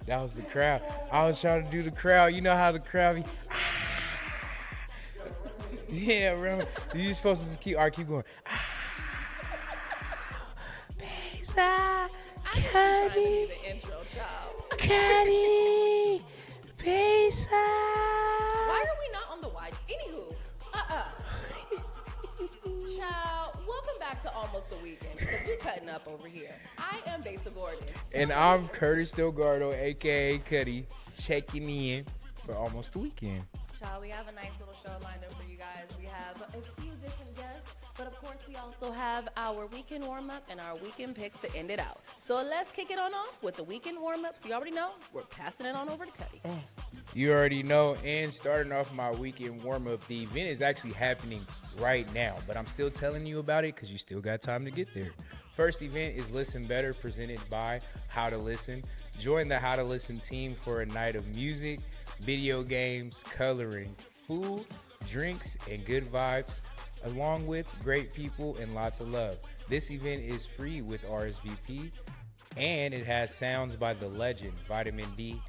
That was the crowd. I was trying to do the crowd. You know how the crowd be. Yeah, remember? You supposed to just keep going. Besa, Cuddy, The intro, child. Cuddy, Besa. Why are we not on the wide? Anywho, child, welcome back to Almost the Weekend because we cutting up over here. I am Besa Gordon. And I'm Curtis Delgado, a.k.a. Cuddy, checking in for Almost the Weekend. Child, we have a nice little show lined up for you guys. We have a few different guests, but of course we also have our weekend warm-up and our weekend picks to end it out. So let's kick it on off with the weekend warm-ups. You already know, we're passing it on over to Cuddy. You already know, and starting off my weekend warm-up, the event is actually happening right now, but I'm still telling you about it because you still got time to get there. First event is Listen Better, presented by How to Listen. Join the How to Listen team for a night of music, video games, coloring, food, drinks, and good vibes, along with great people and lots of love. This event is free with RSVP, and it has sounds by the legend, Vitamin D,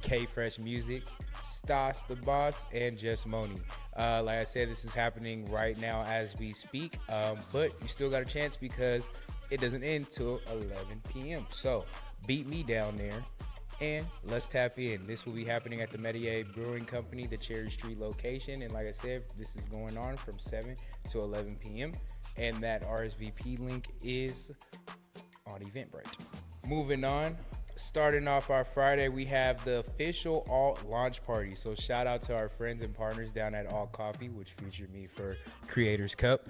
K-Fresh Music, Stas the Boss, and Just Moni. Like I said, this is happening right now as we speak, but you still got a chance because it doesn't end till 11 p.m. So beat me down there. And let's tap in. This will be happening at the Metier Brewing Company, the Cherry Street location. And like I said, this is going on from 7 to 11 p.m. And that RSVP link is on Eventbrite. Moving on, starting off our Friday, we have the official Alt launch party. So shout out to our friends and partners down at Alt Coffee, which featured me for Creators Cup.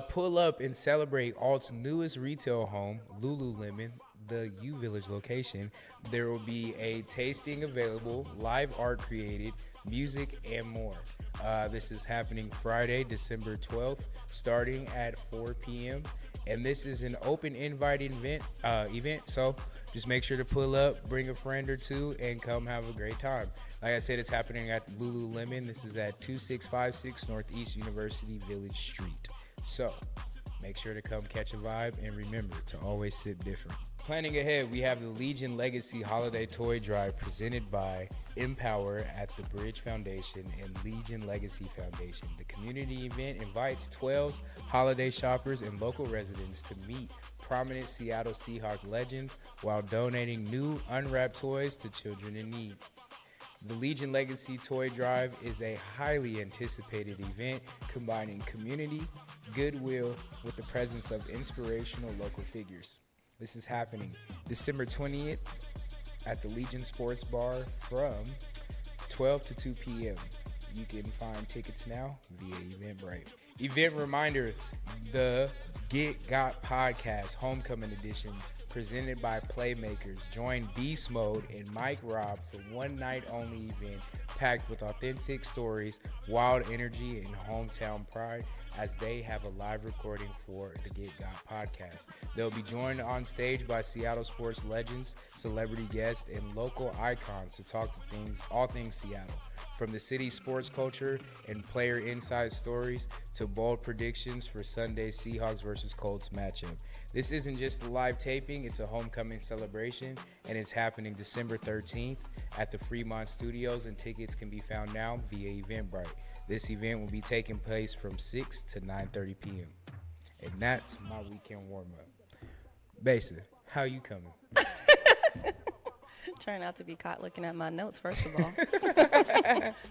Pull up and celebrate Alt's newest retail home, Lululemon, the U Village location. There will be a tasting available, live art created, music, and more. This is happening Friday, December 12th, starting at 4 p.m. And this is an open invite event, so just make sure to pull up, bring a friend or two, and come have a great time. Like I said, it's happening at Lululemon. This is at 2656 Northeast University Village Street. So make sure to come catch a vibe, and remember to always sip different. Planning ahead, we have the Legion Legacy Holiday Toy Drive presented by Empower at the Bridge Foundation and Legion Legacy Foundation. The community event invites 12 holiday shoppers and local residents to meet prominent Seattle Seahawk legends while donating new unwrapped toys to children in need. The Legion Legacy Toy Drive is a highly anticipated event combining community, goodwill, with the presence of inspirational local figures. This is happening December 20th at the Legion Sports Bar from 12 to 2 p.m. You can find tickets now via Eventbrite. Event reminder, the Get Got Podcast Homecoming Edition presented by Playmakers. Join Beast Mode and Mike Robb for one night only event packed with authentic stories, wild energy, and hometown pride as they have a live recording for the Get Got podcast. They'll be joined on stage by Seattle sports legends, celebrity guests, and local icons to talk to all things Seattle. From the city's sports culture and player inside stories to bold predictions for Sunday's Seahawks versus Colts matchup. This isn't just a live taping, it's a homecoming celebration, and it's happening December 13th at the Fremont Studios, and tickets can be found now via Eventbrite. This event will be taking place from 6 to 9:30 p.m. And that's my weekend warm-up. Besa, how you coming? Trying not to be caught looking at my notes, first of all.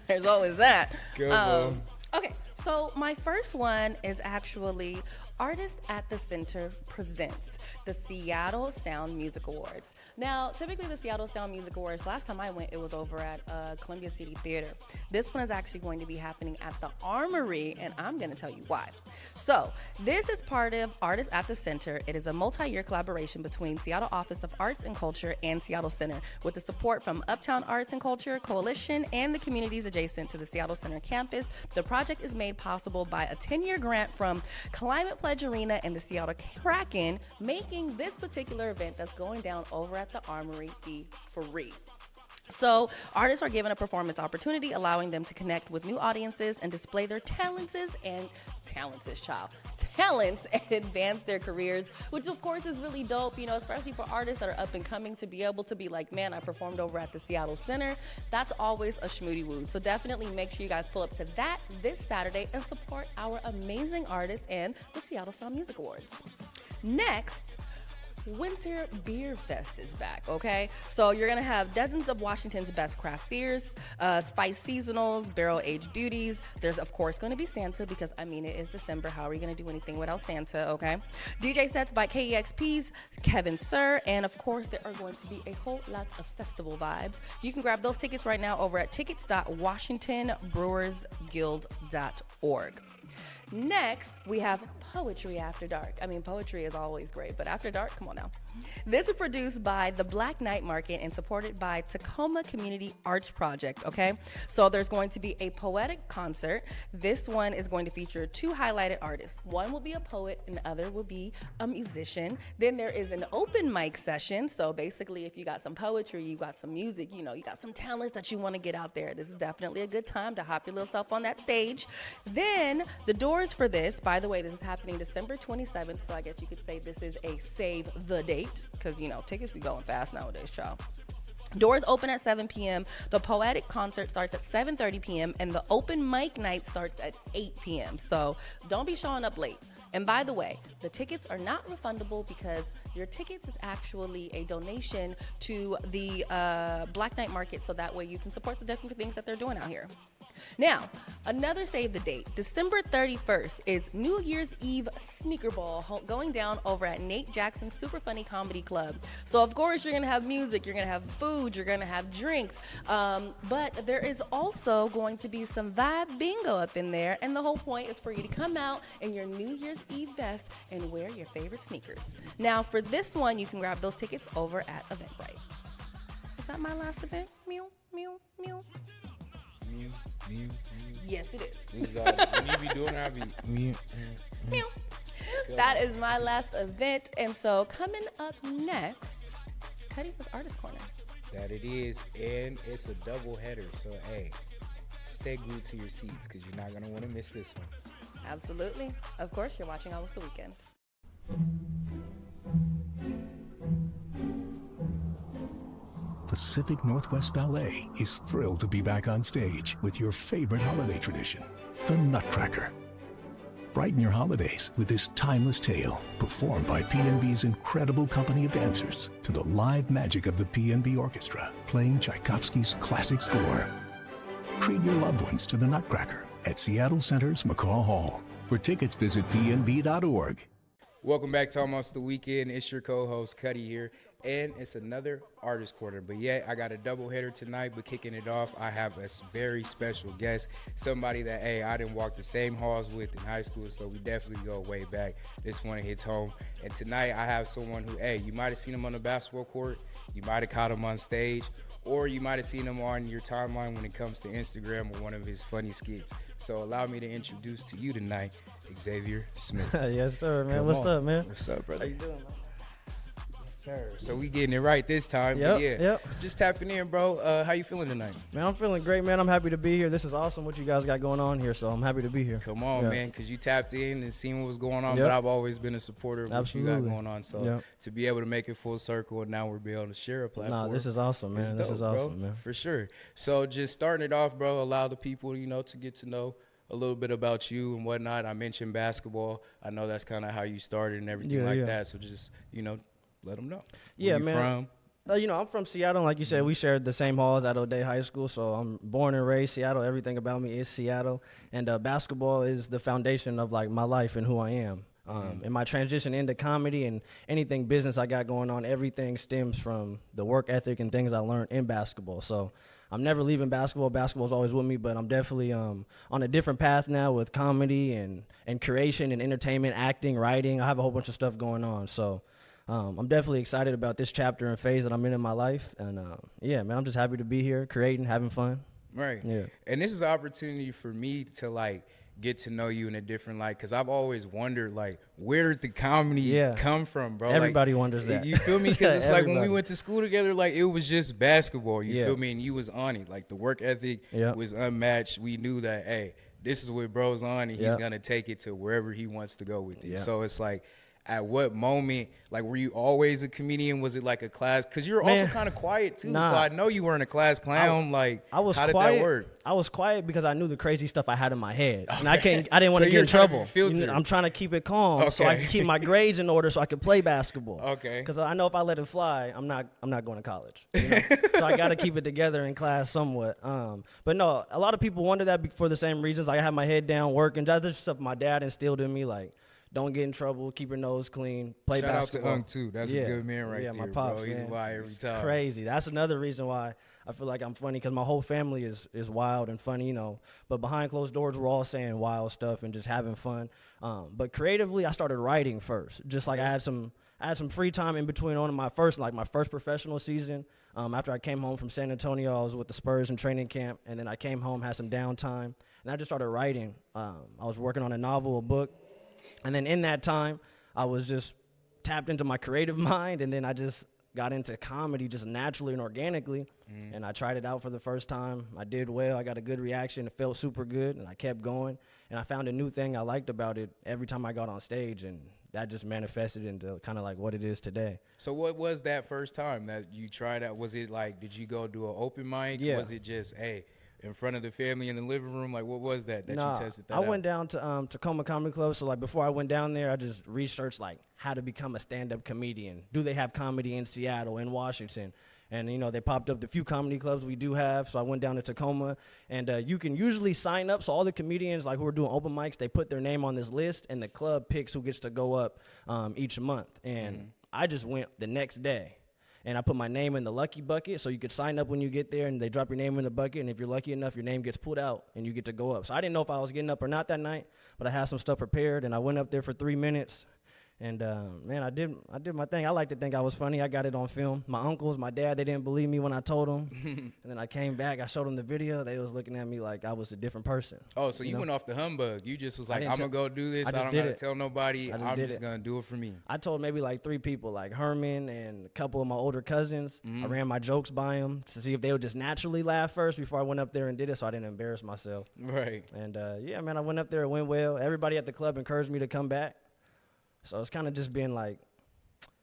There's always that. Go, okay, so my first one is actually Artist at the Center presents the Seattle Sound Music Awards. Now, typically the Seattle Sound Music Awards, last time I went, it was over at Columbia City Theater. This one is actually going to be happening at the Armory, and I'm going to tell you why. So, this is part of Artist at the Center. It is a multi-year collaboration between Seattle Office of Arts and Culture and Seattle Center, with the support from Uptown Arts and Culture Coalition and the communities adjacent to the Seattle Center campus. The project is made possible by a 10-year grant from Climate Pledge Arena and the Seattle Kraken, making this particular event that's going down over at the Armory be free. So artists are given a performance opportunity, allowing them to connect with new audiences and display their talents and advance their careers, which of course is really dope, you know, especially for artists that are up and coming, to be able to be like, man, I performed over at the Seattle Center. That's always a schmoody woo. So definitely make sure you guys pull up to that this Saturday and support our amazing artists and the Seattle Sound Music Awards. Next, Winter Beer Fest is back, okay? So you're gonna have dozens of Washington's best craft beers, spice seasonals, barrel-aged beauties. There's, of course, gonna be Santa because, I mean, it is December. How are you gonna do anything without Santa, okay? DJ sets by KEXP's Kevin Sir, and of course, there are going to be a whole lot of festival vibes. You can grab those tickets right now over at tickets.washingtonbrewersguild.org. Next, we have Poetry After Dark. I mean, poetry is always great, but After Dark, come on now. This is produced by the Black Night Market and supported by Tacoma Community Arts Project, okay? So there's going to be a poetic concert. This one is going to feature two highlighted artists. One will be a poet and the other will be a musician. Then there is an open mic session. So basically, if you got some poetry, you got some music, you know, you got some talents that you want to get out there, this is definitely a good time to hop your little self on that stage. Then the doors for this, by the way, this is happening December 27th, so I guess you could say this is a save the date, because, you know, tickets be going fast nowadays, child. Doors open at 7 p.m. The poetic concert starts at 7:30 p.m. and the open mic night starts at 8 p.m. So don't be showing up late. And by the way, the tickets are not refundable because your tickets is actually a donation to the Black Night Market, so that way you can support the different things that they're doing out here. Now, another save the date. December 31st is New Year's Eve Sneaker Ball going down over at Nate Jackson's Super Funny Comedy Club. So, of course, you're going to have music, you're going to have food, you're going to have drinks. But there is also going to be some vibe bingo up in there. And the whole point is for you to come out in your New Year's Eve vest and wear your favorite sneakers. Now, for this one, you can grab those tickets over at Eventbrite. Is that my last event? Mew, mew, mew. Mew, mew, mew. Yes, it is. This is all, when you be doing that, I be mew, mew. That is my last event. And so coming up next, Cuddy with Artist Corner. That it is, and it's a double header. So, hey, stay glued to your seats because you're not going to want to miss this one. Absolutely. Of course, you're watching Almost the Weekend. Pacific Northwest Ballet is thrilled to be back on stage with your favorite holiday tradition, the Nutcracker. Brighten your holidays with this timeless tale performed by PNB's incredible company of dancers to the live magic of the PNB Orchestra playing Tchaikovsky's classic score. Treat your loved ones to the Nutcracker at Seattle Center's McCaw Hall. For tickets, visit pnb.org. Welcome back to Almost the Weekend. It's your co-host, Cuddy here, and it's another Artist Corner. But yeah, I got a double header tonight, but kicking it off, I have a very special guest, somebody that, hey, I didn't walk the same halls with in high school, so we definitely go way back. This one hits home. And tonight, I have someone who, hey, you might have seen him on the basketball court, you might have caught him on stage, or you might have seen him on your timeline when it comes to Instagram or one of his funny skits. So allow me to introduce to you tonight, Xavier Smith. Yes, sir, man. Come What's on. up, man? What's up, brother? How you doing, man? Sir. So we getting it right this time. Yep, but yeah, yep. Just tapping in, bro. How you feeling tonight? Man, I'm feeling great, man. I'm happy to be here. This is awesome what you guys got going on here, so I'm happy to be here. Come on, Yeah. man, because you tapped in and seen what was going on, Yep. but I've always been a supporter of what you Absolutely. got going on. So Yep. to be able to make it full circle and now we're be able to share a platform. Nah, this is awesome, man. it's This dope, is awesome, bro, man. for sure. So just starting it off, bro, allow the people, you know, to get to know a little bit about you and whatnot. I mentioned basketball. I know that's kind of how you started and everything Yeah, like yeah. that. So just, you know, let them know. Yeah, Where you man. from? You know, I'm from Seattle. Like you said, we shared the same halls at O'Day High School, so I'm born and raised Seattle. Everything about me is Seattle, and basketball is the foundation of, like, my life and who I am. And my transition into comedy and anything business I got going on, everything stems from the work ethic and things I learned in basketball. So I'm never leaving basketball. Basketball's always with me, but I'm definitely on a different path now with comedy and creation and entertainment, acting, writing. I have a whole bunch of stuff going on. So I'm definitely excited about this chapter and phase that I'm in my life. And yeah, man, I'm just happy to be here, creating, having fun. Right. Yeah. And this is an opportunity for me to, like, get to know you in a different light, because I've always wondered, like, where did the comedy come from, bro? Everybody like, wonders that. You feel me? Because it's like when we Everybody. went to school together, like, it was just basketball. You feel me? And you was on it. Like, the work ethic was unmatched. We knew that, hey, this is what bro's on, and he's going to take it to wherever he wants to go with it. So it's like, at what moment, like, were you always a comedian? Was it like a class? Because you're also kind of quiet too. So I know you weren't a class clown. I was how quiet. did that work? I was quiet because I knew the crazy stuff I had in my head, and I didn't want to get in trouble. I'm trying to keep it calm, so I can keep my grades in order, so I can play basketball. Because I know if I let it fly, I'm not going to college. So I got to keep it together in class somewhat. But no, a lot of people wonder that for the same reasons. I have my head down, working. That's just stuff my dad instilled in me, like, don't get in trouble, keep your nose clean, play basketball. Shout out to Unk, too. That's a good man right there, my pops, bro. He's wild every time. Crazy. That's another reason why I feel like I'm funny, because my whole family is wild and funny, But behind closed doors, we're all saying wild stuff and just having fun. But creatively, I started writing first. Just like I had some free time in between on my first professional season. After I came home from San Antonio, I was with the Spurs in training camp, and then I came home, had some downtime, and I just started writing. I was working on a novel, a book. And then in that time, I was just tapped into my creative mind, and then I just got into comedy just naturally and organically, and I tried it out for the first time. I did well. I got a good reaction. It felt super good, and I kept going, and I found a new thing I liked about it every time I got on stage, and that just manifested into kind of like what it is today. So what was that first time that you tried out? Was it like, did you go do an open mic? Yeah. Was it just, hey, in front of the family in the living room? Like, what was that you tested that out? I went down to Tacoma Comedy Club. So, like, before I went down there, I just researched, like, how to become a stand-up comedian. Do they have comedy in Seattle, in Washington? And, they popped up the few comedy clubs we do have. So I went down to Tacoma. And you can usually sign up. So all the comedians, like, who are doing open mics, they put their name on this list, and the club picks who gets to go up each month. And I just went the next day. And I put my name in the lucky bucket, so you could sign up when you get there, and they drop your name in the bucket, and if you're lucky enough, your name gets pulled out, and you get to go up. So I didn't know if I was getting up or not that night, but I had some stuff prepared, and I went up there for 3 minutes. And, man, I did my thing. I like to think I was funny. I got it on film. My uncles, my dad, they didn't believe me when I told them. And then I came back. I showed them the video. They was looking at me like I was a different person. Oh, so you went off the humbug. You just was like, I'm going to go do this. I don't got to tell nobody. I'm just going to do it for me. I told maybe like 3 people, like Herman and a couple of my older cousins. I ran my jokes by them to see if they would just naturally laugh first before I went up there and did it, so I didn't embarrass myself. Right. And, yeah, man, I went up there. It went well. Everybody at the club encouraged me to come back. So it's kind of just been like,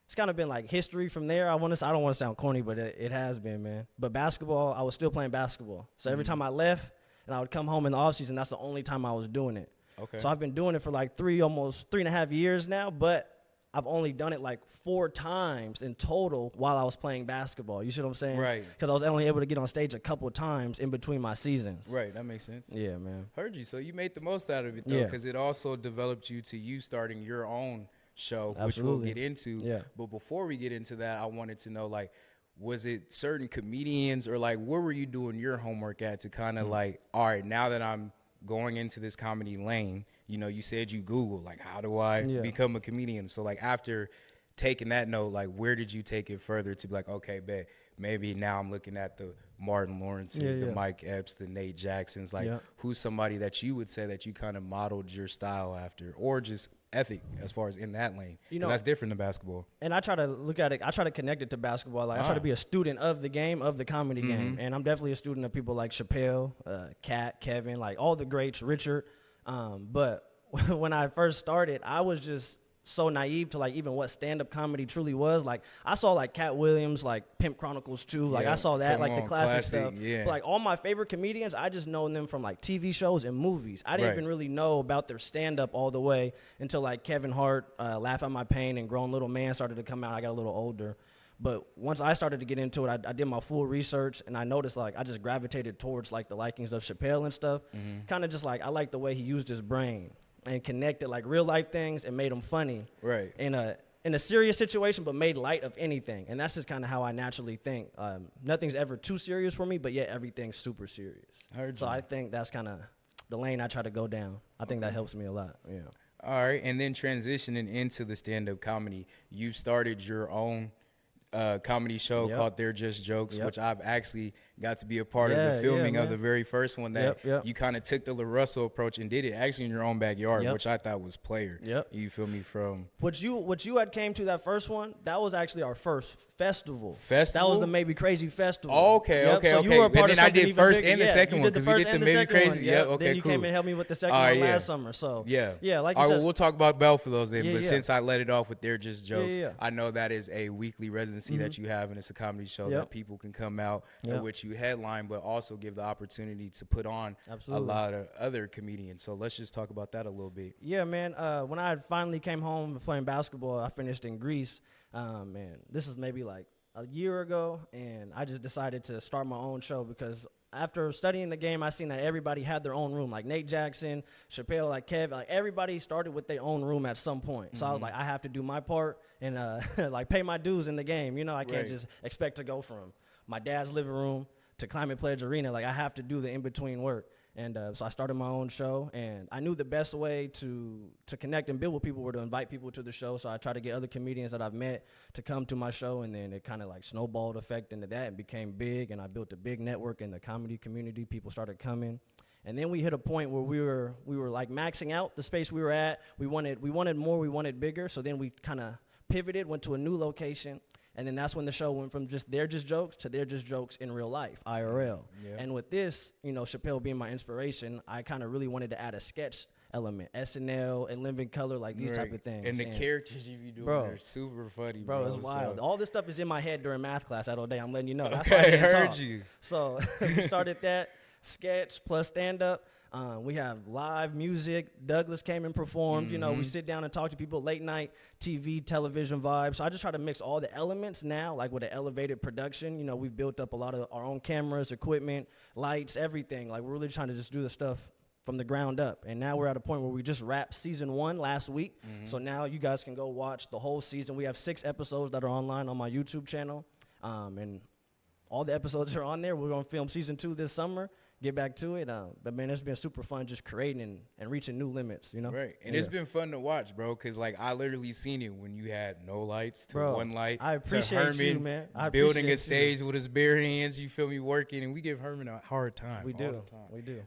it's kind of been like history from there. I don't want to sound corny, but it has been, man. But basketball, I was still playing basketball. So every time I left and I would come home in the offseason, that's the only time I was doing it. Okay. So I've been doing it for like almost 3.5 years now, but I've only done it like 4 times in total while I was playing basketball. You see what I'm saying? Right. Because I was only able to get on stage a couple of times in between my seasons. Right, that makes sense. Yeah, man. Heard you. So you made the most out of it, though, because it also developed you to you starting your own show, which we'll get into. Yeah. But before we get into that, I wanted to know, like, was it certain comedians, or like, where were you doing your homework at to kind of like, all right, now that I'm going into this comedy lane, you said you Googled, like, how do I become a comedian? So like, after taking that note, like, where did you take it further to be like, okay, bet, maybe now I'm looking at the Martin Lawrences, the Mike Epps, the Nate Jacksons, like, who's somebody that you would say that you kind of modeled your style after, or just ethic as far as in that lane? Because that's different than basketball. And I try to look at it, I try to connect it to basketball. Like, I try to be a student of the game, of the comedy game. And I'm definitely a student of people like Chappelle, Kat, Kevin, like all the greats, Richard. But when I first started, I was just so naive to like even what stand-up comedy truly was. Like, I saw like Cat Williams, like Pimp Chronicles 2, like I saw that, like the classic stuff. But like all my favorite comedians, I just know them from like TV shows and movies. I didn't even really know about their stand-up all the way until like Kevin Hart, Laugh at My Pain, and Grown Little Man started to come out. I got a little older. But once I started to get into it, I did my full research, and I noticed like I just gravitated towards like the likings of Chappelle and stuff. Kind of just like I like the way he used his brain and connected like real life things and made them funny. Right. In a serious situation, but made light of anything. And that's just kind of how I naturally think. Nothing's ever too serious for me, but yet everything's super serious. So I think that's kind of the lane I try to go down. I think that helps me a lot. Yeah. All right. And then transitioning into the stand-up comedy, you started your own comedy show called They're Just Jokes, which I've actually got to be a part of the filming of the very first one that you kind of took the La Russell approach and did it actually in your own backyard, which I thought was player. You feel me? From what you had came to that first one, that was actually our first festival. Festival? That was the Maybe Crazy Festival. Oh, okay. So you were a part and of then I something did even first bigger. and the second one because we did the Maybe Crazy. Yep. Okay, then you cool. came and helped me with the second one last summer. So like you said, we'll talk about both of those then. But Yeah. since I let it off with They're Just Jokes, I know that is a weekly residency that you have, and it's a comedy show that people can come out in which you headline, but also give the opportunity to put on a lot of other comedians. So let's just talk about that a little bit. Yeah, man. When I finally came home playing basketball, I finished in Greece. Man, this is maybe like a year ago, and I just decided to start my own show because after studying the game, I seen that everybody had their own room, like Nate Jackson, Chappelle, like Kev, like everybody started with their own room at some point. So I was like, I have to do my part and like pay my dues in the game. You know, I can't just expect to go from my dad's living room to Climate Pledge Arena. Like I have to do the in-between work. And so I started my own show, and I knew the best way to connect and build with people were to invite people to the show. So I tried to get other comedians that I've met to come to my show, and then it kind of like snowballed effect into that and became big, and I built a big network in the comedy community. People started coming. And then we hit a point where we were like maxing out the space we were at. We wanted more, we wanted bigger. So then we kind of pivoted, went to a new location. And then that's when the show went from just They're Just Jokes to They're Just Jokes in real life, IRL. And with this, you know, Chappelle being my inspiration, I kind of really wanted to add a sketch element, SNL and Living Color, like these type of things. And the characters you be doing are super funny, bro. It's wild. All this stuff is in my head during math class all day. I'm letting you know. That's okay, why I heard talk. you. So we started that sketch plus stand-up. We have live music. Douglas came and performed. You know, we sit down and talk to people, late night TV, television vibes. So I just try to mix all the elements now, like with an elevated production. You know, we've built up a lot of our own cameras, equipment, lights, everything. Like we're really trying to just do the stuff from the ground up. And now we're at a point where we just wrapped season 1 last week. So now you guys can go watch the whole season. We have 6 episodes that are online on my YouTube channel. And all the episodes are on there. We're going to film season 2 this summer. Get back to it. But, man, it's been super fun just creating and reaching new limits, you know? Right. And it's been fun to watch, bro, because, like, I literally seen it when you had no lights to one light. I appreciate to Herman you, man. building a stage with his bare hands, you feel me, working. And we give Herman a hard time. We do.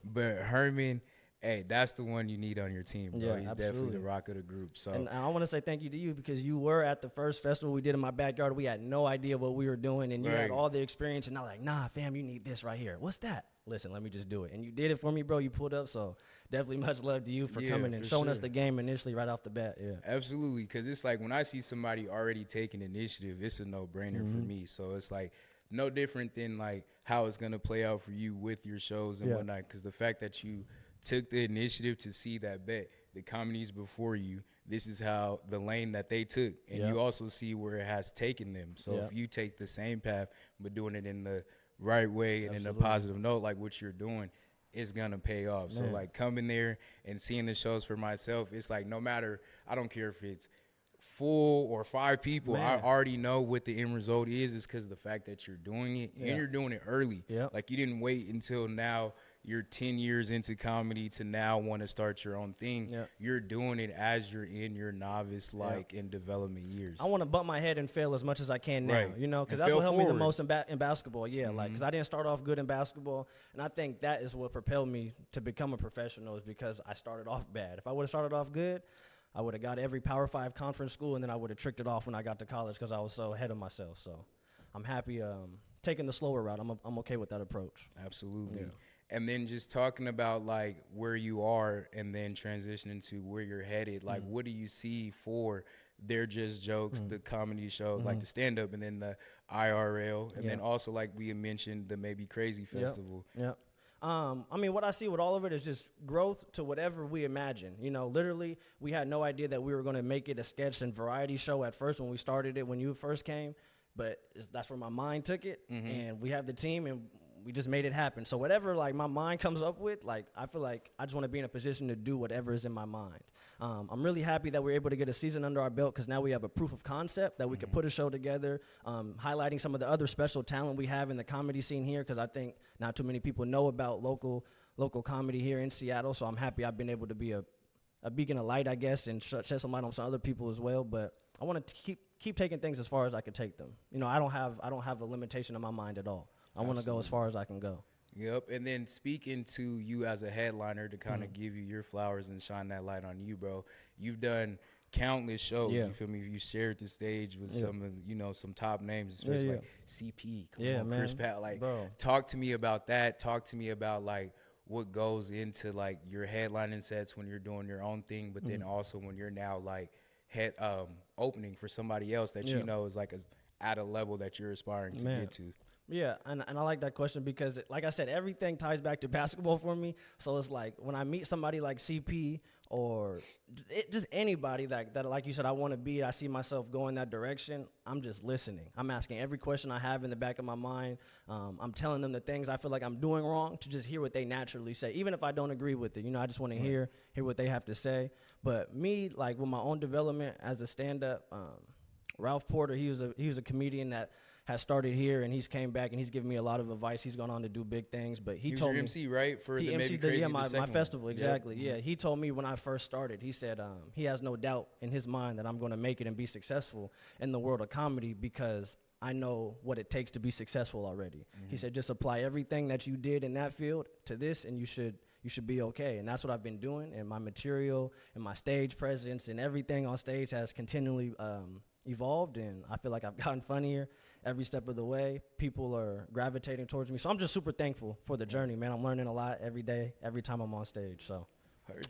But Herman, hey, that's the one you need on your team, bro. Yeah, He's absolutely. definitely the rock of the group. So, and I want to say thank you to you because you were at the first festival we did in my backyard. We had no idea what we were doing, and you had all the experience. And I'm like, nah, fam, you need this right here. What's that? Listen, let me just do it. And you did it for me, bro. You pulled up. So definitely much love to you for coming and showing us the game initially right off the bat. Yeah, absolutely. Because it's like when I see somebody already taking initiative, it's a no-brainer for me. So it's like no different than like how it's going to play out for you with your shows and whatnot. Because the fact that you took the initiative to see that the comedies before you, this is how the lane that they took. And you also see where it has taken them. So if you take the same path but doing it in the right way and in a positive note like what you're doing, it's gonna pay off. So like coming there and seeing the shows for myself, it's like no matter, I don't care if it's full or 5 people, I already know what the end result is because the fact that you're doing it and you're doing it early. Like you didn't wait until now you're 10 years into comedy to now want to start your own thing. You're doing it as you're in your novice and development years. I want to bump my head and fail as much as I can now, you know, because that's what helped me the most in basketball. Like, because I didn't start off good in basketball, and I think that is what propelled me to become a professional is because I started off bad. If I would have started off good, I would have got every Power 5 conference school, and then I would have tricked it off when I got to college because I was so ahead of myself. So I'm happy taking the slower route. I'm okay with that approach. Absolutely. And then just talking about like where you are and then transitioning to where you're headed, like what do you see for They're Just Jokes, the comedy show, like the stand-up, and then the IRL, and then also like we had mentioned the Maybe Crazy Festival. I mean, what I see with all of it is just growth to whatever we imagine. You know, literally, we had no idea that we were going to make it a sketch and variety show at first when we started it, when you first came. But that's where my mind took it, and we have the team, and we just made it happen. So whatever, like, my mind comes up with, like, I feel like I just want to be in a position to do whatever is in my mind. I'm really happy that we're able to get a season under our belt because now we have a proof of concept that we can put a show together, highlighting some of the other special talent we have in the comedy scene here because I think not too many people know about local comedy here in Seattle. So I'm happy I've been able to be a beacon of light, I guess, and shed some light on some other people as well. But I want to keep taking things as far as I can take them. You know, I don't have a limitation in my mind at all. I want to go as far as I can go. Yep, and then speaking to you as a headliner to kind of give you your flowers and shine that light on you, bro. You've done countless shows. You feel me? You shared the stage with some of, you know, some top names, especially like CP. Come on, man. Chris Pat. Like, bro, talk to me about that. Talk to me about like what goes into like your headlining sets when you're doing your own thing, but then also when you're now like opening for somebody else that you know is like at a level that you're aspiring to get to. Yeah, and I like that question because, like I said, everything ties back to basketball for me. So it's like when I meet somebody like CP or just anybody that, like you said, I want to be, I see myself going that direction, I'm just listening. I'm asking every question I have in the back of my mind. I'm telling them the things I feel like I'm doing wrong to just hear what they naturally say, even if I don't agree with it. You know, I just want to hear what they have to say. But me, like with my own development as a stand-up, Ralph Porter, he was a comedian that has started here, and he's came back and he's given me a lot of advice. He's gone on to do big things, but he told me MC, right? For he the Maybe MC'd Crazy, my festival, exactly. Yep. Yeah, he told me when I first started, he said he has no doubt in his mind that I'm going to make it and be successful in the world of comedy because I know what it takes to be successful already. He said just apply everything that you did in that field to this, and you should be okay. And that's what I've been doing, and my material and my stage presence and everything on stage has continually evolved, and I feel like I've gotten funnier every step of the way. People are gravitating towards me, so I'm just super thankful for the journey, man. I'm learning a lot every day, every time I'm on stage. So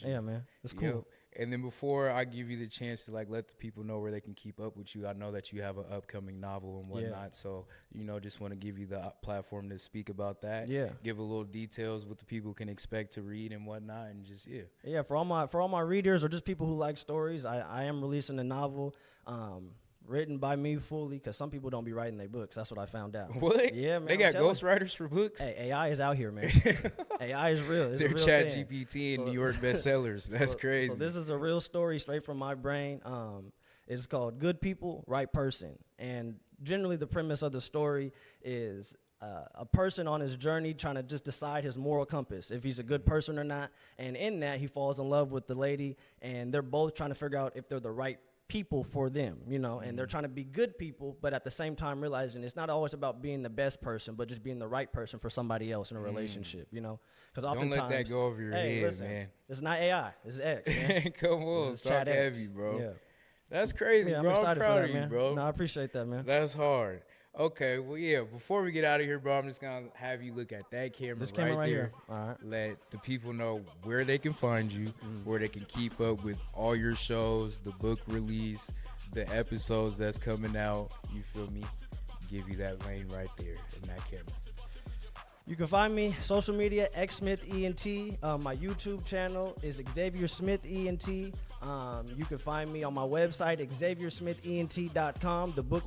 yeah, man, it's cool. Yo, and then before I give you the chance to like let the people know where they can keep up with you, I know that you have an upcoming novel and whatnot. So, you know, just want to give you the platform to speak about that. Yeah. Give a little details what the people can expect to read and whatnot, and just Yeah, for all my readers or just people who like stories, I am releasing a novel. Written by me fully, because some people don't be writing their books. That's what I found out. What? Yeah, man. They got ghostwriters for books? Hey, AI is out here, man. AI is real. It's They're a real Chat thing. GPT and New York bestsellers. That's crazy. So this is a real story straight from my brain. It's called Good People, Right Person. And generally the premise of the story is a person on his journey trying to just decide his moral compass, if he's a good person or not. And in that, he falls in love with the lady, and they're both trying to figure out if they're the right people for them, you know, and they're trying to be good people, but at the same time realizing it's not always about being the best person, but just being the right person for somebody else in a relationship, you know, because oftentimes don't let that go over your head, listen, man. It's not AI, it's X, man. Come on, talk heavy, bro. Yeah. That's crazy, yeah, bro. I'm excited proud for that, of you, man. bro. No, I appreciate that, man. That's hard. Okay, well, yeah, before we get out of here, bro, I'm just going to have you look at that camera, this camera right there. Here. All right. Let the people know where they can find you, where they can keep up with all your shows, the book release, the episodes that's coming out. You feel me? Give you that lane right there in that camera. You can find me social media, XSmithENT. My YouTube channel is Xavier Smith ENT. You can find me on my website, XavierSmithENT.com. The book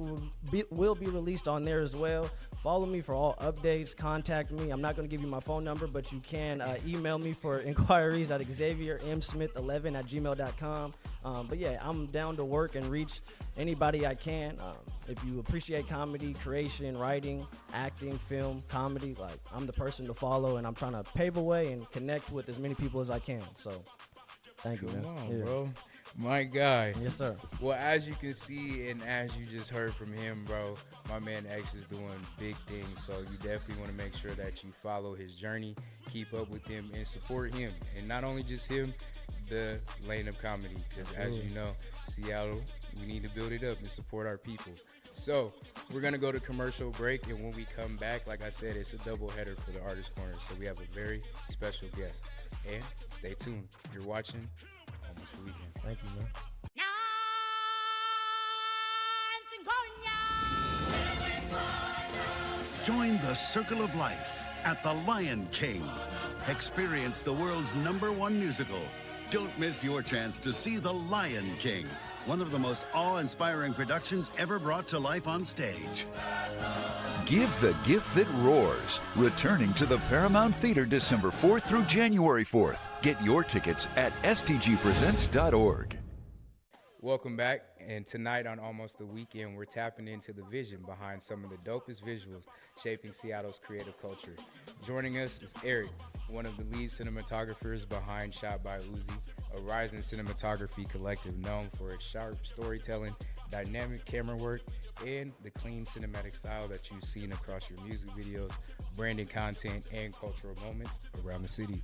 will be released on there as well. Follow me for all updates. Contact me. I'm not going to give you my phone number, but you can email me for inquiries at XavierMSmith11@gmail.com. But yeah, I'm down to work and reach anybody I can. If you appreciate comedy, creation, writing, acting, film, comedy, like I'm the person to follow, and I'm trying to pave a way and connect with as many people as I can. So thank you, man. Come on, bro. My guy. Yes, sir. Well, as you can see and as you just heard from him, bro, my man X is doing big things. So you definitely want to make sure that you follow his journey, keep up with him, and support him. And not only just him, the lane of comedy. Because as you know, Seattle, we need to build it up and support our people. So we're going to go to commercial break. And when we come back, like I said, it's a double header for the Artist Corner. So we have a very special guest. And stay tuned. You're watching Almost the Weekend. Thank you, man. Join the Circle of Life at the Lion King. Experience the world's #1 musical. Don't miss your chance to see The Lion King, one of the most awe-inspiring productions ever brought to life on stage. Give the gift that roars. Returning to the Paramount Theater December 4th through January 4th. Get your tickets at stgpresents.org. Welcome back, and tonight on Almost the Weekend, we're tapping into the vision behind some of the dopest visuals shaping Seattle's creative culture. Joining us is Eric, one of the lead cinematographers behind Shot by Uzi, a rising cinematography collective known for its sharp storytelling dynamic camera work, and the clean cinematic style that you've seen across your music videos, branded content, and cultural moments around the city.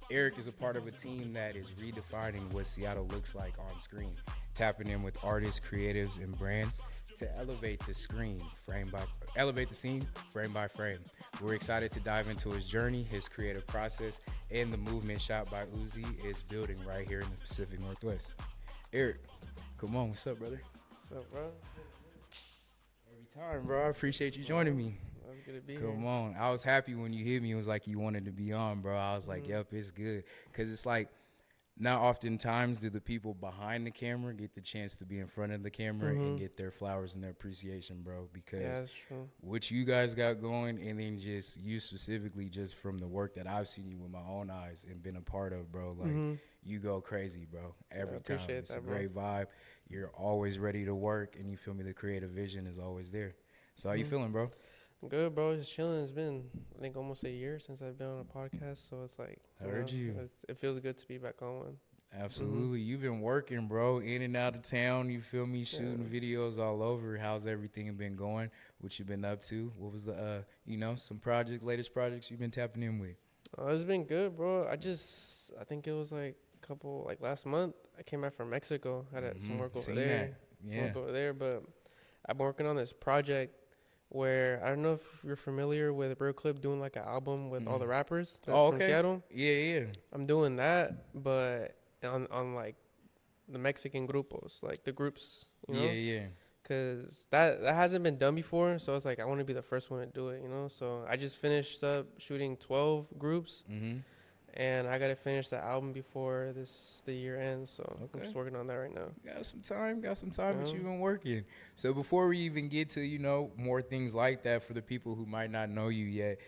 Eric is a part of a team that is redefining what Seattle looks like on screen, tapping in with artists, creatives, and brands to elevate the scene frame by frame. We're excited to dive into his journey, his creative process, and the movement Shot by Uzi is building right here in the Pacific Northwest. Eric, come on, what's up, brother? What's up, bro? Every time, bro. I appreciate you joining me. That's good to be here. Come on. I was happy when you hit me. It was like you wanted to be on, bro. I was like, yep, it's good. Because it's like, not oftentimes do the people behind the camera get the chance to be in front of the camera and get their flowers and their appreciation, bro. Because that's true. what you guys got going, and then just you specifically, just from the work that I've seen you with my own eyes and been a part of, bro, like you go crazy, bro. Every time. It's a great vibe. You're always ready to work, and you feel me, the creative vision is always there. So how you feeling, bro? I'm good, bro. Just chilling. It's been, I think, almost a year since I've been on a podcast, so it's like, I heard you. It feels good to be back on one. Absolutely. You've been working, bro, in and out of town. You feel me? Shooting videos all over. How's everything been going? What you been up to? What was the, some latest projects you've been tapping in with? It's been good, bro. I think it was like last month, I came back from Mexico. I had some work over there. But I've been working on this project where, I don't know if you're familiar with Real Clip doing like an album with all the rappers from Seattle. Yeah. I'm doing that, but on like the Mexican grupos, like the groups, you know? Yeah. Because that hasn't been done before, so it's like I want to be the first one to do it, you know? So I just finished up shooting 12 groups, and I got to finish the album before the year ends, so I'm just working on that right now. Got some time, but you've been working. So before we even get to, more things like that for the people who might not know you yet,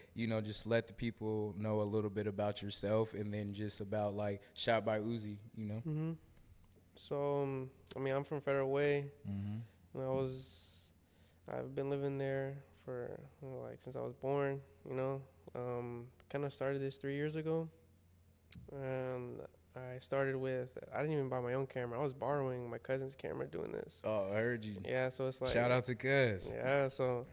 just let the people know a little bit about yourself, and then just about like Shot by Uzi, So, I'm from Federal Way. I've been living there for since I was born, kind of started this 3 years ago. And I started I didn't even buy my own camera. I was borrowing my cousin's camera doing this. Oh, I heard you. Yeah, so it's like, shout out to Cuz. Yeah, so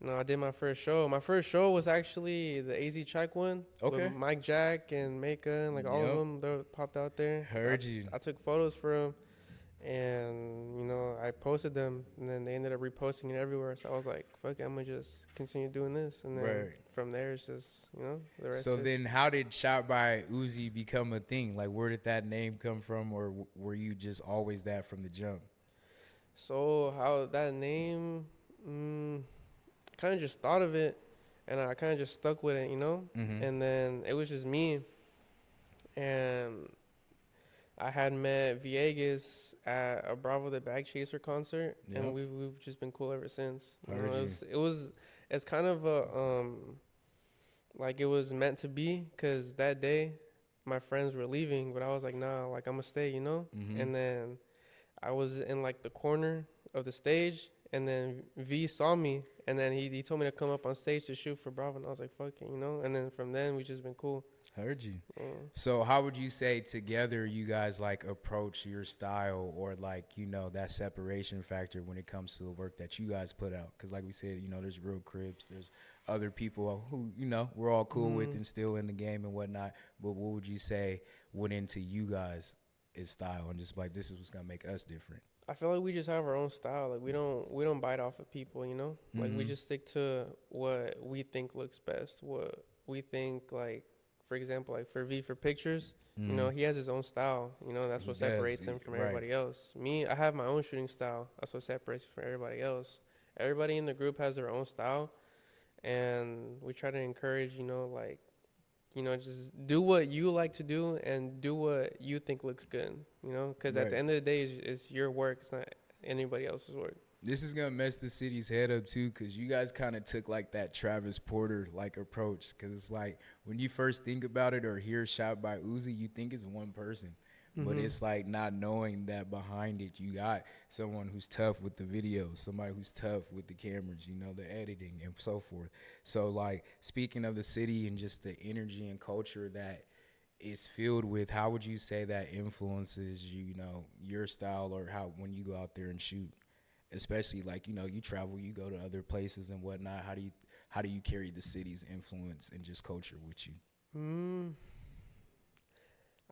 I did my first show. My first show was actually the AZ Track one. Okay. With Mike Jack and Maka and all of them that popped out there. Heard you. I took photos for them. And, I posted them, and then they ended up reposting it everywhere. So I was like, fuck it, I'm going to just continue doing this. And then from there, it's just, the rest. So then how did Shot by Uzi become a thing? Like, where did that name come from, or were you just always that from the jump? So how that name, kind of just thought of it, and I kind of just stuck with it, And then it was just me. And I had met Villegas at a Bravo the Bag Chaser concert, and we've just been cool ever since. It's kind of like it was meant to be, because that day my friends were leaving, but I was like, nah, like I'm gonna stay, And then I was in like the corner of the stage, and then V saw me, and then he told me to come up on stage to shoot for Bravo, and I was like, fuck it, And then from then we just been cool. Heard you. So how would you say together you guys like approach your style, or like, that separation factor when it comes to the work that you guys put out? Because like we said, there's Real Crips, there's other people who, we're all cool with and still in the game and whatnot. But what would you say went into you guys' style, and just like, this is what's going to make us different? I feel like we just have our own style. Like we don't bite off of people, Like we just stick to what we think looks best, what we think, like, for example, like for V for pictures, he has his own style. That's what separates him from everybody else. Me, I have my own shooting style. That's what separates me from everybody else. Everybody in the group has their own style, and we try to encourage, just do what you like to do and do what you think looks good, because at the end of the day, it's your work. It's not anybody else's work. This is going to mess the city's head up, too, because you guys kind of took, like, that Travis Porter-like approach. Because it's like, when you first think about it or hear Shot by Uzi, you think it's one person. But it's like not knowing that behind it, you got someone who's tough with the videos, somebody who's tough with the cameras, the editing and so forth. So, like, speaking of the city and just the energy and culture that is filled with, how would you say that influences, your style, or how when you go out there and shoot? especially like, you know, you travel, you go to other places and whatnot. How do you carry the city's influence and just culture with you?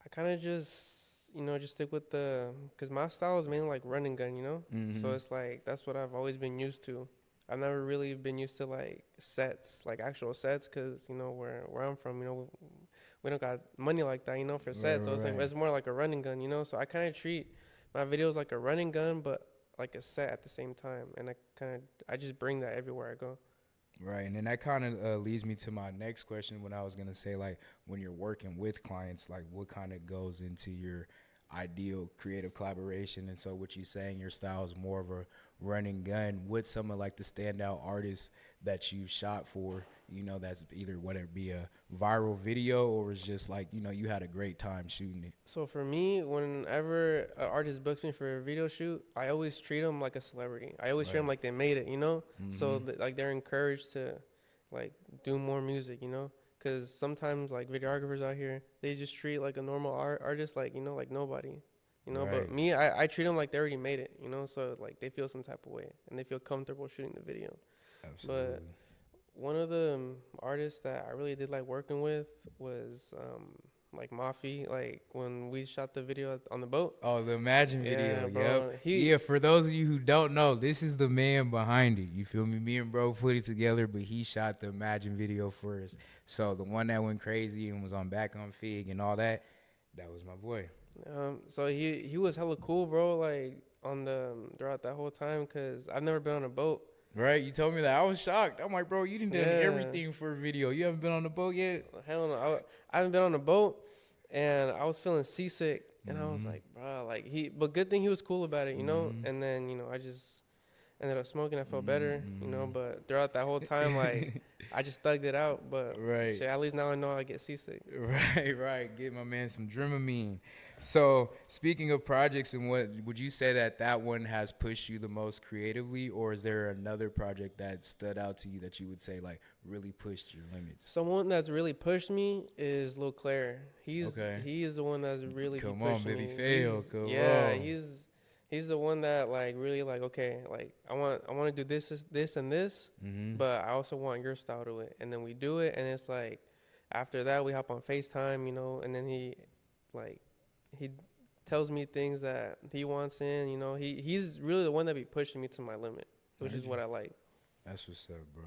I kind of just, you know, just stick with because my style is mainly like run and gun, you know? So it's like, that's what I've always been used to. I've never really been used to like sets, like actual sets, because, you know, where I'm from, you know, we don't got money like that, you know, for sets. So it's like, it's more like a run and gun, you know? So I kind of treat my videos like a run and gun, but like a set at the same time. And I just bring that everywhere I go. Right, and then that kind of leads me to my next question when I was going to say, like, when you're working with clients, like, what kind of goes into your ideal creative collaboration? And so what you're saying, your style is more of a running gun. What's some of, like, the standout artists that you've shot for, you know, that's either whether it be a viral video or it's just, like, you know, you had a great time shooting it? So for me, whenever an artist books me for a video shoot, I always treat them like a celebrity. I always treat them like they made it, you know? So like they're encouraged to like do more music, you know? Because sometimes like videographers out here, they just treat like a normal artist like, you know, like nobody, you know? But me, I treat them like they already made it, you know? So like they feel some type of way and they feel comfortable shooting the video. Absolutely. But one of the artists that I really did like working with was like Mafi, like when we shot the video on the boat. Oh, the Imagine video, bro. Yep. For those of you who don't know, this is the man behind it. You feel me? Me and bro put it together, but he shot the Imagine video for us. So the one that went crazy and was on Back on Fig and all that, that was my boy. So he was hella cool, bro, like on throughout that whole time, because I've never been on a boat. Right, you told me that. I was shocked. I'm like, bro, you done done everything for a video. You haven't been on the boat yet? Hell no. I haven't been on a boat, and I was feeling seasick, and I was like, bro, like but good thing he was cool about it, you know? And then, you know, I just ended up smoking. I felt better, you know, but throughout that whole time, like, I just thugged it out, but shit, at least now I know I get seasick. Right. Give my man some Dramamine. So speaking of projects, and what would you say that one has pushed you the most creatively, or is there another project that stood out to you that you would say like really pushed your limits? Someone that's really pushed me is Lil Claire. He is the one that's really Come pushing on, baby, me. fail. Come on. He's the one that like really like, okay, like I want to do this and this, but I also want your style to it. And then we do it, and it's like after that we hop on FaceTime, you know, and then he tells me things that he wants in, you know. He's really the one that be pushing me to my limit, which is what I like. That's what's up, bro.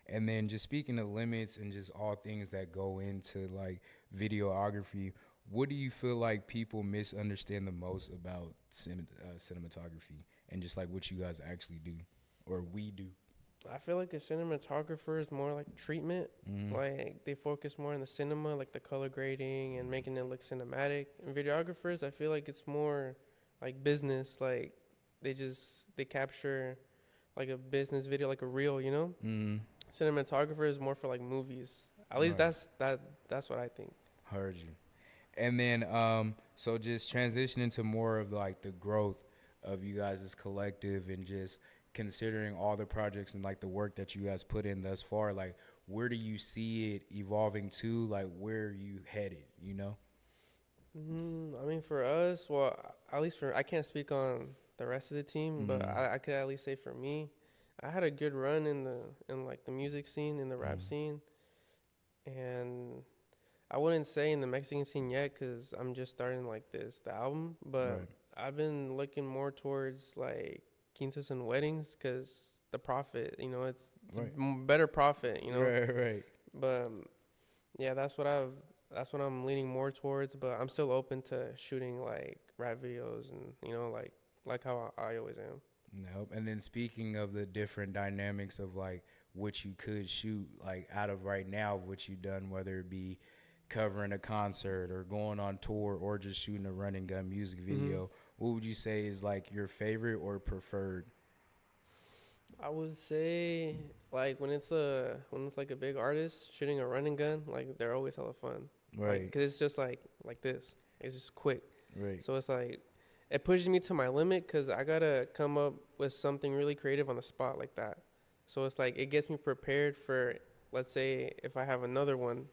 And then just speaking of limits and just all things that go into like videography, what do you feel like people misunderstand the most about cinematography and just like what you guys actually do or we do? I feel like a cinematographer is more like treatment. Like they focus more on the cinema, like the color grading and making it look cinematic. And videographers, I feel like it's more like business. Like they capture like a business video, like a reel, you know? Cinematographer is more for like movies. At least that's what I think. Heard you. And then so just transitioning to more of like the growth of you guys as collective and just considering all the projects and like the work that you guys put in thus far, like where do you see it evolving to? Like where are you headed, you know? I mean, for us, well, at least I can't speak on the rest of the team, but I could at least say for me, I had a good run in like the music scene, in the rap scene, and I wouldn't say in the Mexican scene yet because I'm just starting like the album, but I've been looking more towards like quinces and weddings because the profit, you know, it's better profit, you know. Right. But yeah, that's what I'm leaning more towards. But I'm still open to shooting like rap videos and, you know, like how I always am. Nope. And then speaking of the different dynamics of like what you could shoot like out of right now, what you've done, whether it be covering a concert or going on tour or just shooting a run and gun music video, what would you say is like your favorite or preferred? I would say like when it's like a big artist shooting a run and gun, like they're always hella fun, right? Because it's just like this, it's just quick, right? So it's like it pushes me to my limit because I gotta come up with something really creative on the spot like that. So it's like it gets me prepared for, let's say if I have another one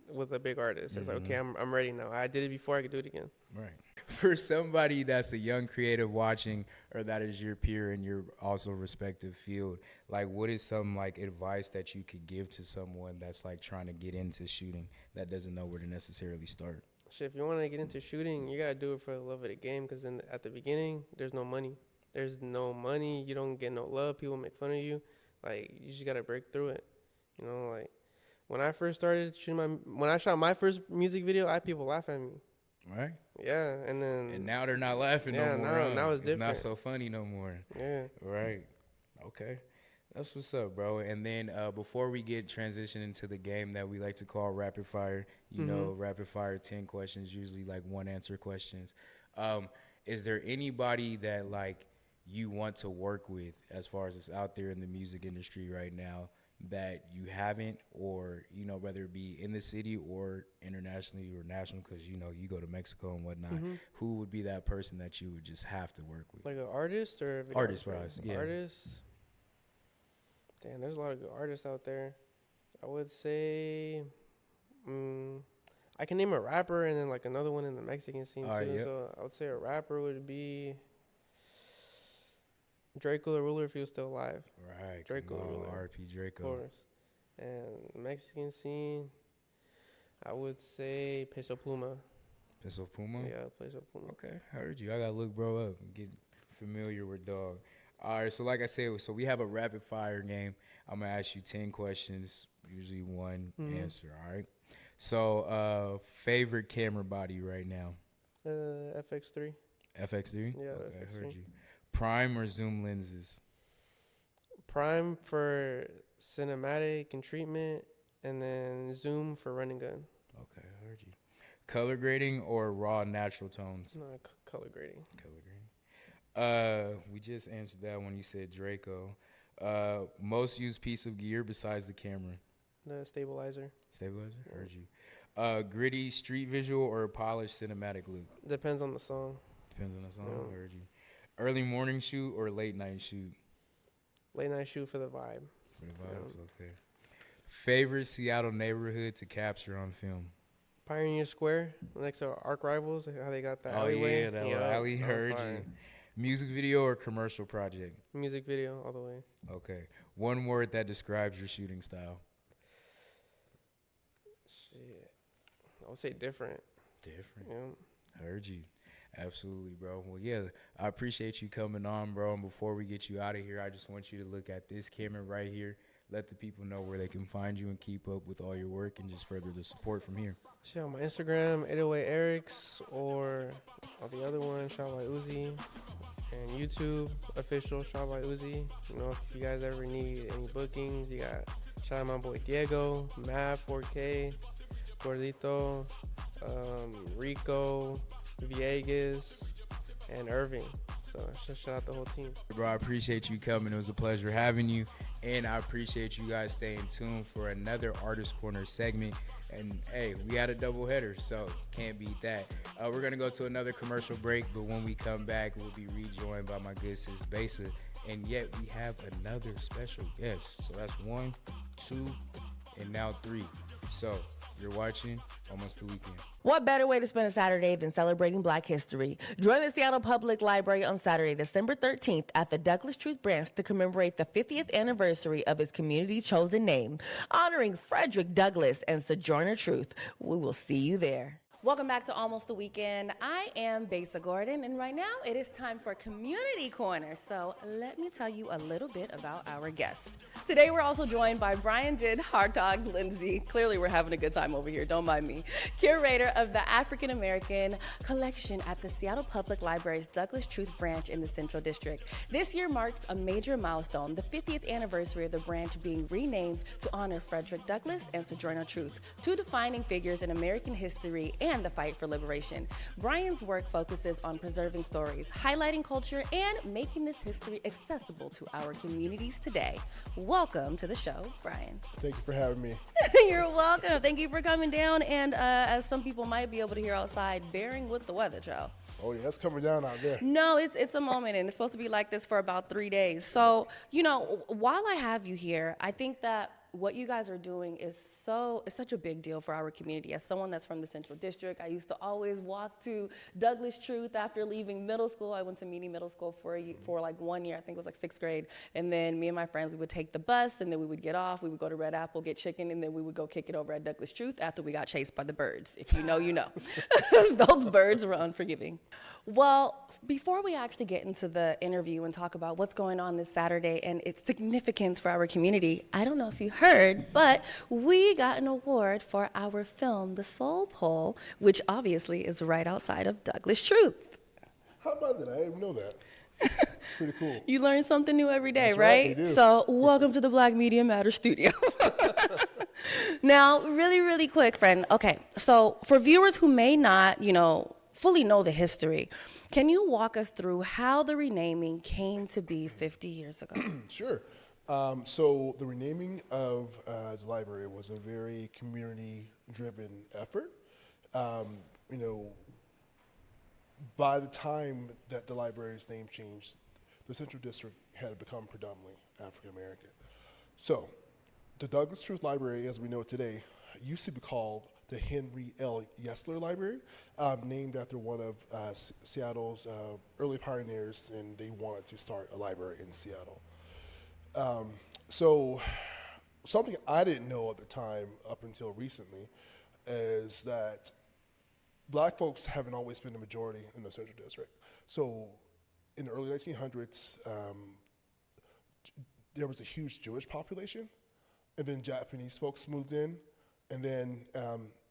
with a big artist, it's like, okay, I'm ready now. I did it before, I could do it again. Right. for somebody that's a young creative watching, or that is your peer in your also respective field, like what is some like advice that you could give to someone that's like trying to get into shooting that doesn't know where to necessarily start? Shit, if you want to get into shooting, you gotta do it for the love of the game. Cause at the beginning, there's no money. There's no money. You don't get no love. People make fun of you. Like, you just gotta break through it. You know, like when I first started shooting when I shot my first music video, I had people laugh at me. Right. Yeah, and now they're not laughing no more. Now it's different. It's not so funny no more. Yeah. Right. Okay. That's what's up, bro. And then before we get transitioned into the game that we like to call rapid fire, you know, rapid fire 10 questions, usually like one answer questions. Is there anybody that like you want to work with as far as it's out there in the music industry right now that you haven't, or, you know, whether it be in the city or internationally or national, because, you know, you go to Mexico and whatnot, who would be that person that you would just have to work with? Like an artist or artist-wise, yeah. Artist. Damn, there's a lot of good artists out there. I would say, I can name a rapper and then like another one in the Mexican scene too. Yep. So I would say a rapper would be Draco the Ruler if he was still alive. Right. Draco the Ruler. R.P. Draco. Of course. And Mexican scene, I would say Peso Pluma. Peso Puma? Yeah, Peso Pluma. Okay, I heard you. I got to look bro up and get familiar with dog. All right, so like I said, so we have a rapid fire game. I'm going to ask you 10 questions, usually one answer, all right? So favorite camera body right now? FX3. FX3? Yeah, okay, FX3. I heard you. Prime or zoom lenses? Prime for cinematic and treatment, and then zoom for running gun. Okay, I heard you. Color grading or raw natural tones? No, color grading. Color grading. We just answered that when you said Draco. Most used piece of gear besides the camera? The stabilizer. Stabilizer? Yeah. Heard you. Gritty street visual or polished cinematic look? Depends on the song. Depends on the song. Yeah. Heard you. Early morning shoot or late night shoot? Late night shoot for the vibe. For the vibes, okay. Favorite Seattle neighborhood to capture on film? Pioneer Square, next to Arc Rivals, how they got that Oh, alleyway. yeah, that alley. Heard you. Music video or commercial project? Music video, all the way. Okay. One word that describes your shooting style? Shit. I would say different. Different. Yeah. Heard you. Absolutely, bro. Well, yeah, I appreciate you coming on, bro. And before we get you out of here, I just want you to look at this camera right here. Let the people know where they can find you and keep up with all your work and just further the support from here. Shit, on my Instagram, 808 Erics, or on the other one, Shot by Uzi. And YouTube, official Shot by Uzi. You know, if you guys ever need any bookings, you got shout out my boy Diego, Mav 4K, Gordito, Rico, Viegas, and Irving. So just shout out the whole team. Bro, I appreciate you coming. It was a pleasure having you. And I appreciate you guys staying tuned for another Artist Corner segment. And, hey, we had a doubleheader, so can't beat that. We're going to go to another commercial break, but when we come back, we'll be rejoined by my good sis, Besa. And yet we have another special guest. So that's 1, 2, and now 3. So you're watching Almost the Weekend. What better way to spend a Saturday than celebrating Black history? Join the Seattle Public Library on Saturday, December 13th at the Douglas Truth Branch to commemorate the 50th anniversary of its community-chosen name, honoring Frederick Douglass and Sojourner Truth. We will see you there. Welcome back to Almost the Weekend. I am Besa Gordon, and right now it is time for Community Corner. So let me tell you a little bit about our guest. Today we're also joined by Brian Den Hartog-Lindsey. Clearly we're having a good time over here, don't mind me. Curator of the African American Collection at the Seattle Public Library's Douglas Truth Branch in the Central District. This year marks a major milestone, the 50th anniversary of the branch being renamed to honor Frederick Douglass and Sojourner Truth, two defining figures in American history and the fight for liberation. Brian's work focuses on preserving stories, highlighting culture, and making this history accessible to our communities today. Welcome to the show, Brian. Thank you for having me. You're welcome. Thank you for coming down, and as some people might be able to hear outside, bearing with the weather, child. Oh, yeah, it's coming down out there. No, it's a moment, and it's supposed to be like this for about 3 days. So, you know, while I have you here, I think that what you guys are doing is it's such a big deal for our community. As someone that's from the Central District, I used to always walk to Douglas Truth after leaving middle school. I went to Meany Middle School for like 1 year, I think it was like 6th grade. And then me and my friends, we would take the bus, and then we would get off, we would go to Red Apple, get chicken, and then we would go kick it over at Douglas Truth after we got chased by the birds. If you know, you know. Those birds were unforgiving. Well, before we actually get into the interview and talk about what's going on this Saturday and its significance for our community, I don't know if you heard, but we got an award for our film, The Soul Pole, which obviously is right outside of Douglas Truth. How about that? I didn't know that. It's pretty cool. You learn something new every day, That's right? We do. So welcome to the Black Media Matters studio. Now, really quick, friend. Okay, so for viewers who may not, fully know the history, can you walk us through how the renaming came to be 50 years ago? Sure. So the renaming of the library was a very community-driven effort. By the time that the library's name changed, the Central District had become predominantly African American. So the Douglas Truth Library, as we know it today, used to be called the Henry L. Yesler Library, named after one of Seattle's early pioneers, and they wanted to start a library in Seattle. So something I didn't know at the time, up until recently, is that Black folks haven't always been the majority in the Central District. So in the early 1900s, there was a huge Jewish population, and then Japanese folks moved in, and then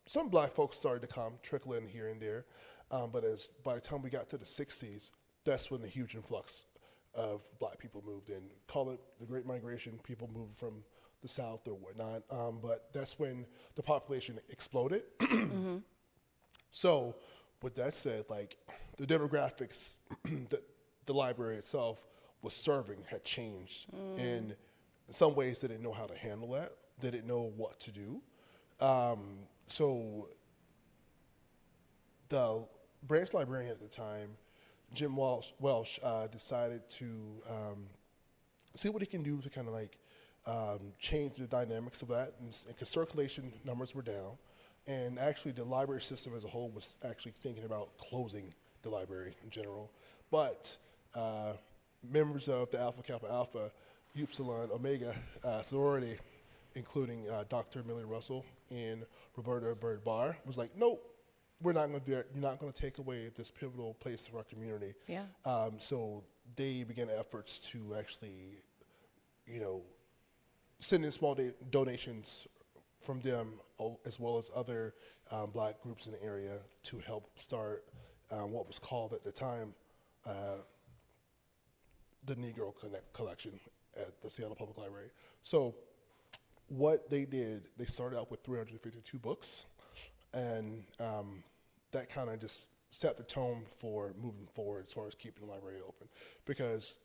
some Black folks started to trickle in here and there, but by the time we got to the 60s, that's when the huge influx of Black people moved in. Call it the Great Migration, people moved from the South or whatnot, but that's when the population exploded. Mm-hmm. So with that said, like, the demographics that the library itself was serving had changed. In some ways, they didn't know how to handle that. They didn't know what to do. So the branch librarian at the time, Jim Welsh, decided to see what he can do to kind of like change the dynamics of that, because circulation numbers were down. And actually, the library system as a whole was actually thinking about closing the library in general. But members of the Alpha Kappa Alpha, Upsilon Omega sorority, including Dr. Millie Russell and Roberta Bird Barr, was like, nope, we're not going to do it. You're not going to take away this pivotal place of our community. Yeah. So they began efforts to actually, send in small donations from them, as well as other Black groups in the area, to help start what was called at the time the Negro Collection at the Seattle Public Library. So what they did, they started out with 352 books, and that kind of just set the tone for moving forward as far as keeping the library open, because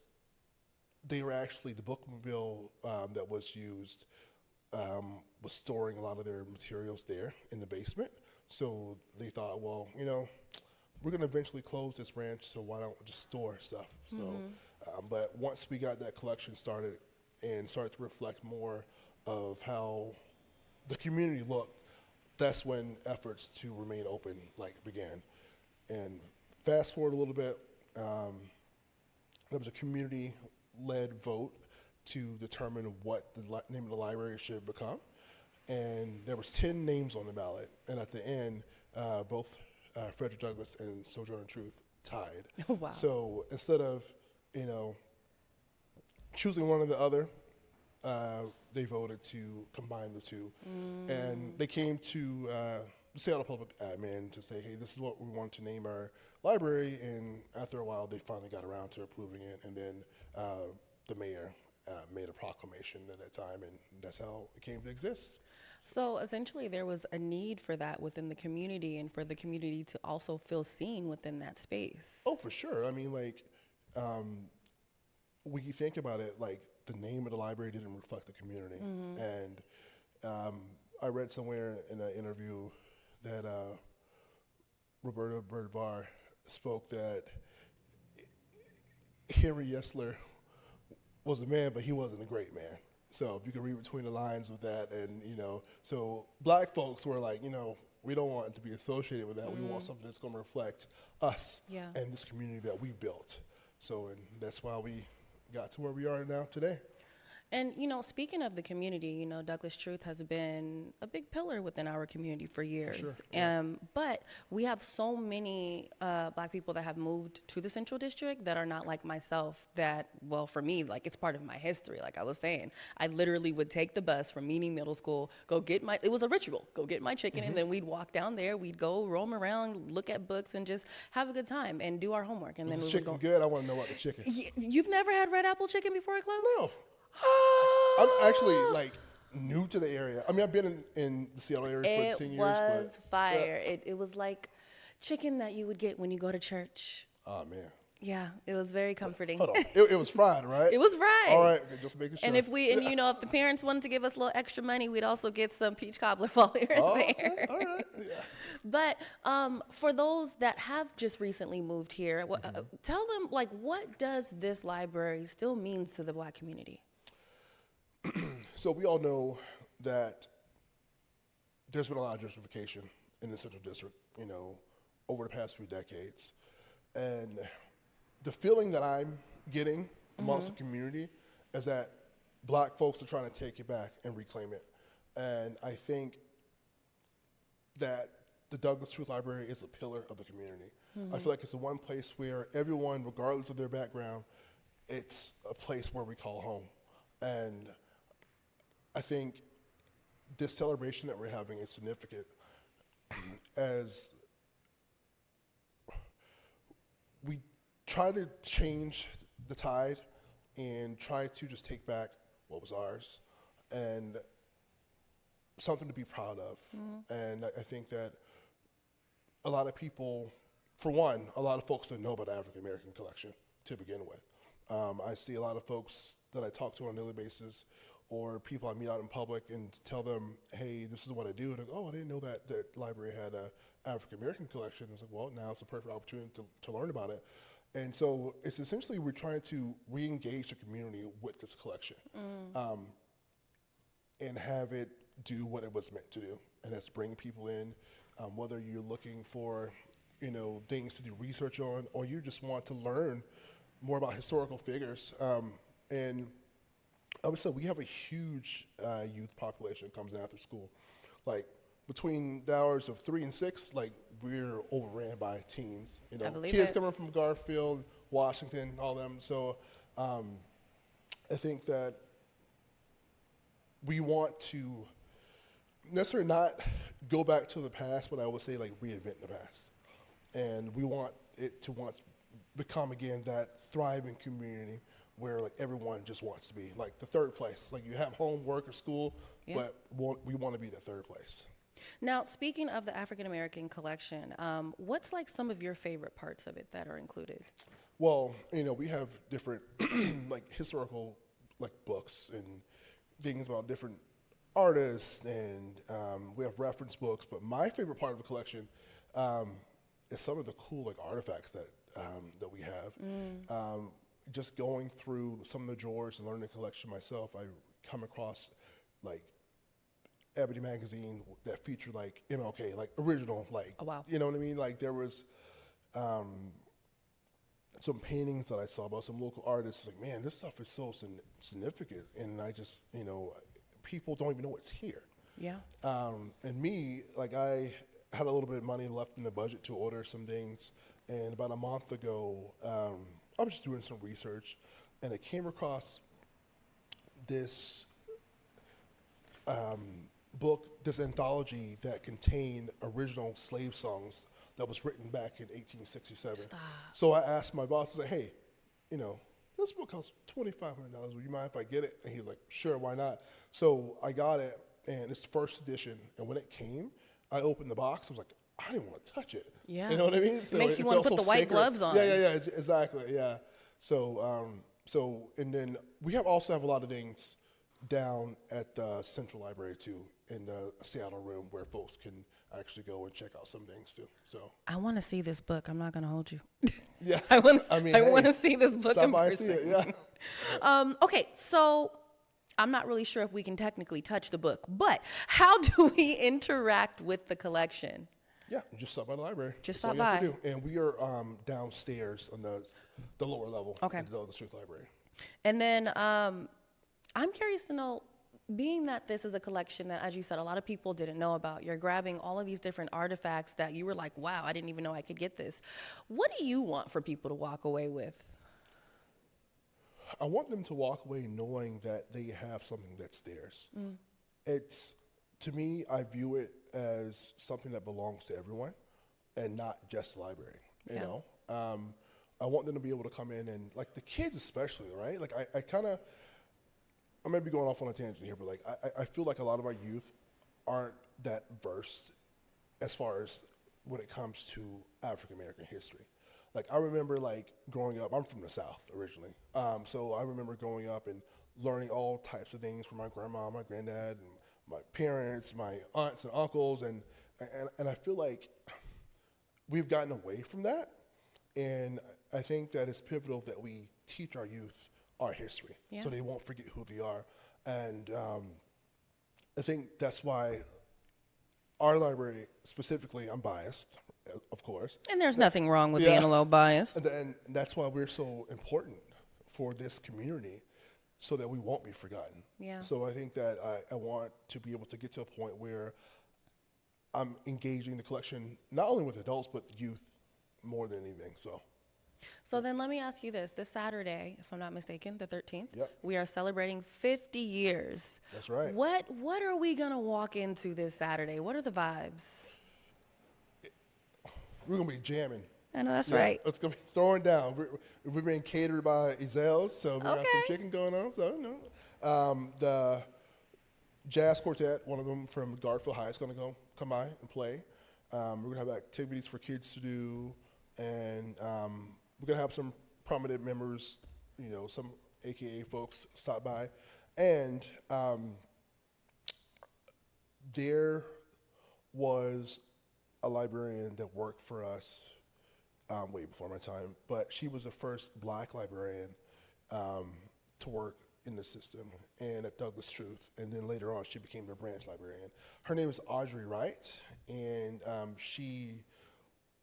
they were actually, the bookmobile that was used was storing a lot of their materials there in the basement. So they thought, well, we're going to eventually close this branch, so why don't we just store stuff? Mm-hmm. So, but once we got that collection started and started to reflect more of how the community looked, that's when efforts to remain open began. And fast forward a little bit, there was a community-led vote to determine what the name of the library should become. And there was 10 names on the ballot. And at the end, both Frederick Douglass and Sojourner Truth tied. Oh, wow. So instead of, choosing one or the other, they voted to combine the two. And they came to the Seattle Public Admin to say, hey, this is what we want to name our library. And after a while, they finally got around to approving it. And then the mayor made a proclamation at that time, and that's how it came to exist. So essentially, there was a need for that within the community, and for the community to also feel seen within that space. Oh, for sure. I mean, when you think about it, the name of the library didn't reflect the community. Mm-hmm. And I read somewhere in an interview that Roberta Bird Barr spoke that Henry Yesler was a man, but he wasn't a great man. So if you can read between the lines with that, and so black folks were like, we don't want to be associated with that. We want something that's going to reflect us and this community that we built. So, and that's why we got to where we are now today. And, speaking of the community, Douglas Truth has been a big pillar within our community for years. Sure, yeah. But we have so many black people that have moved to the Central District that are not like myself that, well, for me, like, it's part of my history. Like I was saying, I literally would take the bus from Meany Middle School, it was a ritual, go get my chicken, and then we'd walk down there, we'd go roam around, look at books, and just have a good time and do our homework. And Is then the we chicken would go. good? I want to know about the chicken. You've never had red apple chicken before it closed? No. I'm actually like new to the area. I mean, I've been in the Seattle area for 10 years. It was fire. Yeah. It was like chicken that you would get when you go to church. Oh, man. Yeah, it was very comforting. Hold on. It was fried, right? It was fried. All right, okay, just making sure. And if if the parents wanted to give us a little extra money, we'd also get some peach cobbler while we were there. Okay, all right, yeah. But for those that have just recently moved here, tell them, like, what does this library still means to the black community? So we all know that there's been a lot of gentrification in the Central District, over the past few decades. And the feeling that I'm getting amongst the community is that black folks are trying to take it back and reclaim it. And I think that the Douglas Truth Library is a pillar of the community. I feel like it's the one place where everyone, regardless of their background, it's a place where we call home. And I think this celebration that we're having is significant as we try to change the tide and try to just take back what was ours and something to be proud of. And I think that a lot of people, for one, a lot of folks don't know about the African American collection to begin with. I see a lot of folks that I talk to on a daily basis, or people I meet out in public and tell them, hey, this is what I do. And I go, oh, I didn't know that the library had an African American collection. It's like, well, now it's a perfect opportunity to learn about it. And so it's essentially we're trying to re-engage the community with this collection and have it do what it was meant to do. And that's bring people in, whether you're looking for, things to do research on, or you just want to learn more about historical figures. And I would say we have a huge youth population that comes in after school. Like between the hours of 3 and 6, like we're overran by teens. I believe kids it. coming from Garfield, Washington, all them. So I think that we want to necessarily not go back to the past, but I would say like reinvent the past. And we want it to once become again that thriving community where like everyone just wants to be like the third place. Like you have home, work, or school, but we want to be the third place. Now, speaking of the African American collection, what's like some of your favorite parts of it that are included? Well, we have different like historical like books and things about different artists, and we have reference books. But my favorite part of the collection is some of the cool like artifacts that we have. Just going through some of the drawers and learning the collection myself, I come across like Ebony magazine that featured like MLK, like original, like, oh, wow. You know what I mean? Like there was some paintings that I saw about some local artists. Like, man, this stuff is so significant, and I just, people don't even know it's here. Yeah. And me, like I had a little bit of money left in the budget to order some things, and about a month ago, I was just doing some research, and I came across this book, this anthology that contained original slave songs that was written back in 1867. Stop. So I asked my boss, I said, hey, this book costs $2,500. Would you mind if I get it? And he was like, sure, why not? So I got it, and it's the first edition. And when it came, I opened the box. I was like, I didn't want to touch it. Yeah. You know what I mean? So it makes you want to put the white gloves on. Yeah, exactly, yeah. So, and then we also have a lot of things down at the Central Library too, in the Seattle room, where folks can actually go and check out some things too. So I want to see this book. I'm not going to hold you. Yeah, I want to see this book in by and see person. it, yeah. Okay, so I'm not really sure if we can technically touch the book, but how do we interact with the collection? Yeah, just stop by the library. Just That's all stop you have to do. And we are downstairs on the lower level Okay. at the Douglas Truth Library. And then I'm curious to know, being that this is a collection that, as you said, a lot of people didn't know about, you're grabbing all of these different artifacts that you were like, wow, I didn't even know I could get this. What do you want for people to walk away with? I want them to walk away knowing that they have something that's theirs. It's, to me, I view it as something that belongs to everyone and not just the library, you know? I want them to be able to come in and, like, the kids especially, right? Like, I may be going off on a tangent here, but, like, I feel like a lot of our youth aren't that versed as far as when it comes to African-American history. Like, I remember, like, growing up, I'm from the South originally, so I remember growing up and learning all types of things from my grandma, my granddad, and my parents, my aunts and uncles, and I feel like we've gotten away from that, and I think that it's pivotal that we teach our youth our history so they won't forget who they are, and I think that's why our library, specifically, I'm biased, of course. And there's nothing wrong with being a little biased. And that's why we're so important for this community, so that we won't be forgotten. Yeah. So I think that I want to be able to get to a point where I'm engaging the collection, not only with adults, but youth more than anything, So then let me ask you this. This Saturday, if I'm not mistaken, the 13th, Yep. we are celebrating 50 years. That's right. What are we going to walk into this Saturday? What are the vibes? We're going to be jamming. I know that's right. It's going to be throwing down. We're being catered by Ezell's, so we got some chicken going on. So, you know, the jazz quartet, one of them from Garfield High, is going to come by and play. We're going to have activities for kids to do, and we're going to have some prominent members, you know, some AKA folks stop by. And there was a librarian that worked for us way before my time, but she was the first black librarian to work in the system and at Douglas Truth, and then later on she became the branch librarian. Her name is Audrey Wright, and she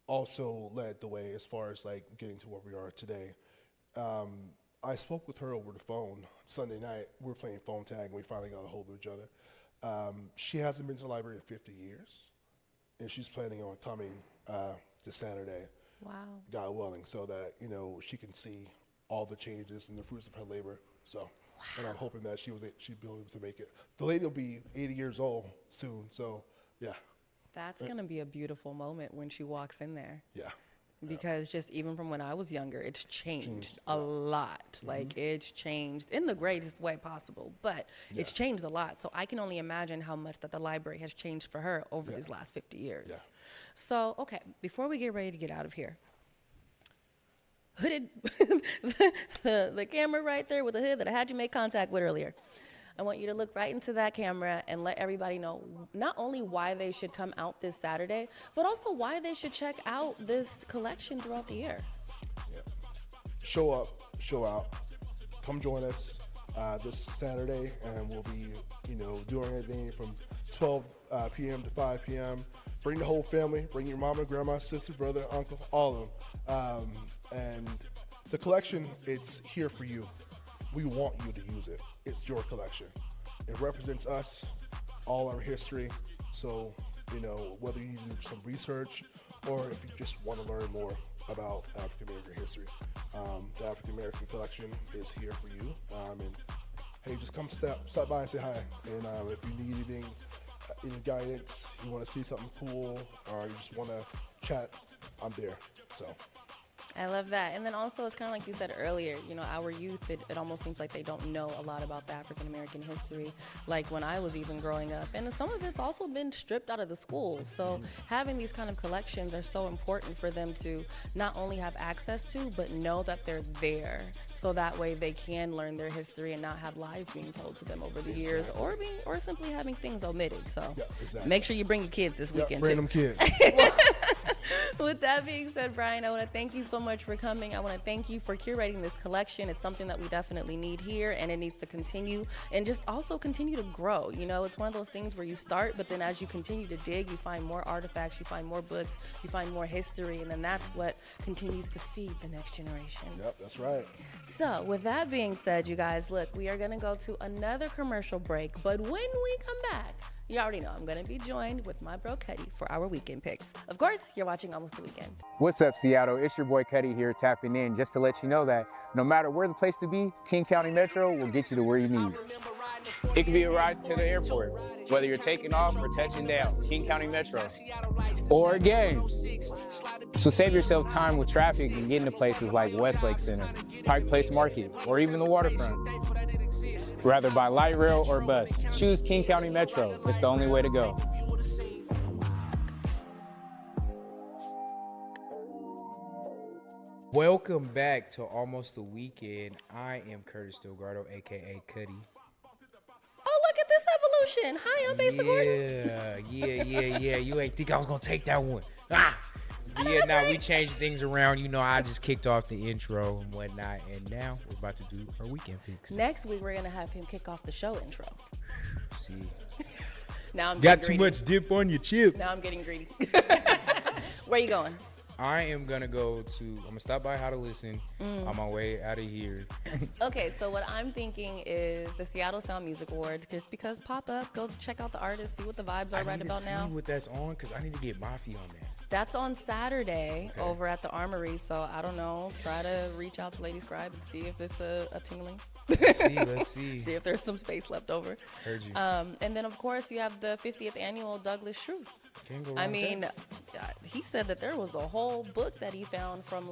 also led the way as far as like getting to where we are today. I spoke with her over the phone Sunday night. We were playing phone tag, and we finally got a hold of each other. She hasn't been to the library in 50 years, and she's planning on coming this Saturday. Wow. God willing, so that, you know, she can see all the changes and the fruits of her labor. So, and I'm hoping that she'd be able to make it. The lady will be 80 years old soon, so yeah. That's going to be a beautiful moment when she walks in there. Yeah. Because just even from when I was younger, it's changed a lot. Like, it's changed in the greatest way possible, but it's changed a lot. So I can only imagine how much that the library has changed for her over these last 50 years. Yeah. So, okay, before we get ready to get out of here, hooded, the camera right there with the hood that I had you make contact with earlier. I want you to look right into that camera and let everybody know not only why they should come out this Saturday, but also why they should check out this collection throughout the year. Yeah. Show up, show out. Come join us this Saturday, and we'll be, you know, doing everything from 12 p.m. to 5 p.m. Bring the whole family. Bring your mama, grandma, sister, brother, uncle, all of them. And the collection, it's here for you. We want you to use it. It's your collection. It represents us, all our history. So, you know, whether you do some research or if you just want to learn more about African American history, the African American collection is here for you. And hey, just come stop by and say hi. And if you need anything, any guidance, you want to see something cool, or you just want to chat, I'm there. So. I love that. And then also, it's kind of like you said earlier, you know, our youth, it almost seems like they don't know a lot about the African-American history, like when I was even growing up. And some of it's also been stripped out of the schools. So having these kind of collections are so important for them to not only have access to, but know that they're there so that way they can learn their history and not have lies being told to them over the years, or simply having things omitted. So make sure you bring your kids this weekend. Bring them kids. With that being said, Brian, I want to thank you so much for coming. I want to thank you for curating this collection. It's something that we definitely need here, and it needs to continue and just also continue to grow. You know, it's one of those things where you start, but then as you continue to dig, you find more artifacts, you find more books, you find more history, and then that's what continues to feed the next generation. Yep, that's right. So with that being said, you guys, look, we are going to go to another commercial break, but when we come back, you already know I'm going to be joined with my bro Cuddy for our weekend picks. Of course, you're watching Almost the Weekend. What's up, Seattle? It's your boy Cuddy here, tapping in just to let you know that no matter where the place to be, King County Metro will get you to where you need. It could be a ride to the airport, whether you're taking off or touching down, King County Metro, or a game. So save yourself time with traffic and get into places like Westlake Center, Pike Place Market, or even the waterfront. Rather by light rail or bus, choose King County Metro. It's the only way to go. Welcome back to Almost the Weekend. I am Curtis Delgado, aka Cuddy. Oh, look at this evolution. Hi, I'm Besa Gordon. Yeah. You ain't think I was gonna take that one. Yeah, we changed things around. You know, I just kicked off the intro and whatnot, and now we're about to do our weekend picks. Next week, we're gonna have him kick off the show intro. See, now I'm got getting too greedy. much dip on your chip. Now I'm getting greedy. Where you going? I am gonna I'm gonna stop by How to Listen on my way out of here. Okay, so what I'm thinking is the Seattle Sound Music Awards, just because pop up, go check out the artists, see what the vibes are right about now. I need to see what that's on, because I need to get Mafia on that. That's on Saturday over at the Armory, so I don't know. Try to reach out to Lady Scribe and see if it's a tingling. Let's see. See if there's some space left over. Heard you. And then, of course, you have the 50th annual Douglas Truth. Can't go wrong I with mean, that. he said that there was a whole book that he found from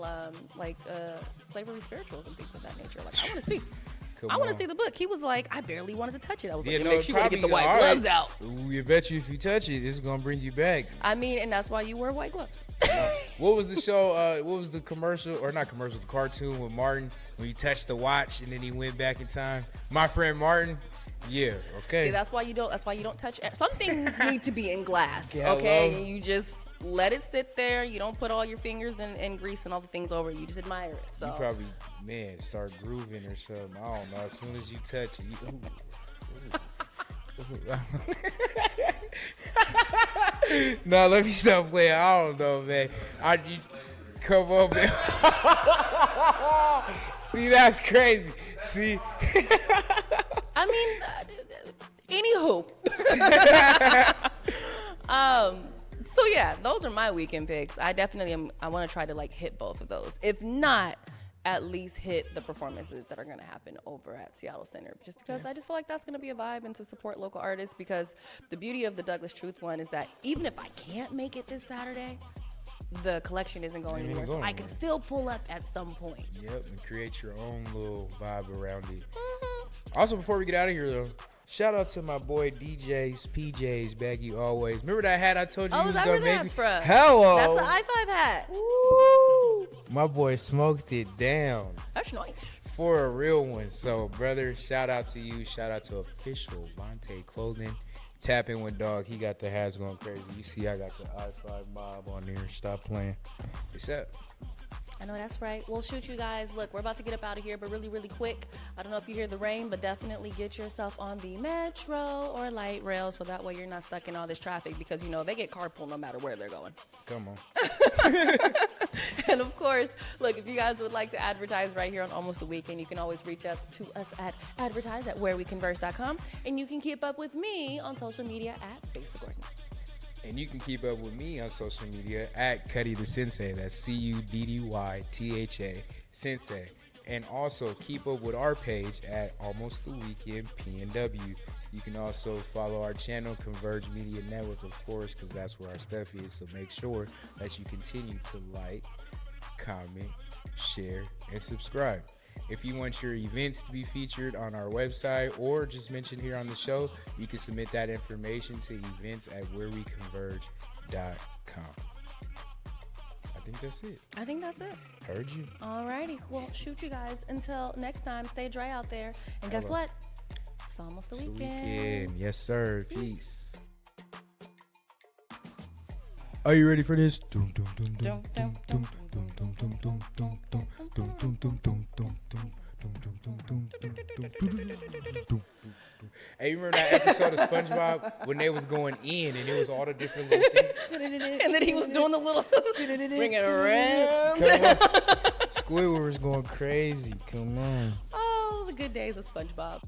slavery spirituals and things of that nature. Like, I want to see. I want to see the book. He was like, I barely wanted to touch it. I was like, make sure you get the white gloves out. We bet you if you touch it, it's going to bring you back. I mean, and that's why you wear white gloves. What was the show, what was the commercial, or not commercial, the cartoon with Martin, when he touched the watch and then he went back in time? My Friend Martin. Yeah, okay. See, that's why you don't touch it. Some things need to be in glass, Yeah, okay? And you just let it sit there. You don't put all your fingers in grease and all the things over it. You just admire it. So you probably, start grooving or something. I don't know. As soon as you touch it, No, let me stop playing. I don't know, man. Come on, man. See, that's crazy. See. I mean, anywho. So yeah, those are my weekend picks. I definitely I want to try to hit both of those. If not, at least hit the performances that are going to happen over at Seattle Center. Just because I just feel like that's going to be a vibe, and to support local artists, because the beauty of the Douglas Truth one is that even if I can't make it this Saturday, the collection isn't going anywhere, so I can still pull up at some point. Yep, and create your own little vibe around it. Also, before we get out of here, though, shout out to my boy DJ's PJ's Baggy Always. Remember that hat I told you? Oh, is that where that's from? Hello. That's the I-5 hat. Woo. My boy smoked it down. That's nice. For a real one. So, brother, shout out to you. Shout out to official Vontae Clothing. Tap in with Dog. He got the hats going crazy. You see, I got the I-5 mob on there. Stop playing. It's up. I know that's right. Well, shoot, you guys. Look, we're about to get up out of here, but really, really quick. I don't know if you hear the rain, but definitely get yourself on the metro or light rail, so that way you're not stuck in all this traffic, because, they get carpool no matter where they're going. Come on. And, of course, look, if you guys would like to advertise right here on Almost the Weekend, you can always reach out to us at advertise@whereweconverse.com, and you can keep up with me on social media at Besa Gordon. And you can keep up with me on social media at Cuddy the Sensei. That's CUDDYTHA Sensei. And also keep up with our page at Almost the Weekend PNW. You can also follow our channel, Converge Media Network, of course, because that's where our stuff is. So make sure that you continue to like, comment, share, and subscribe. If you want your events to be featured on our website or just mentioned here on the show, you can submit that information to events@whereweconverge.com. I think think that's it. I think that's it. Heard you. Alrighty. Well, shoot, you guys. Until next time, stay dry out there. And guess what? It's almost the weekend. Yes, sir. Peace. Are you ready for this? Hey, you remember that episode of SpongeBob when they was going in and it was all the different little things? And then he was doing a little bring it around. Squidward was going crazy. Come on. Oh, the good days of SpongeBob.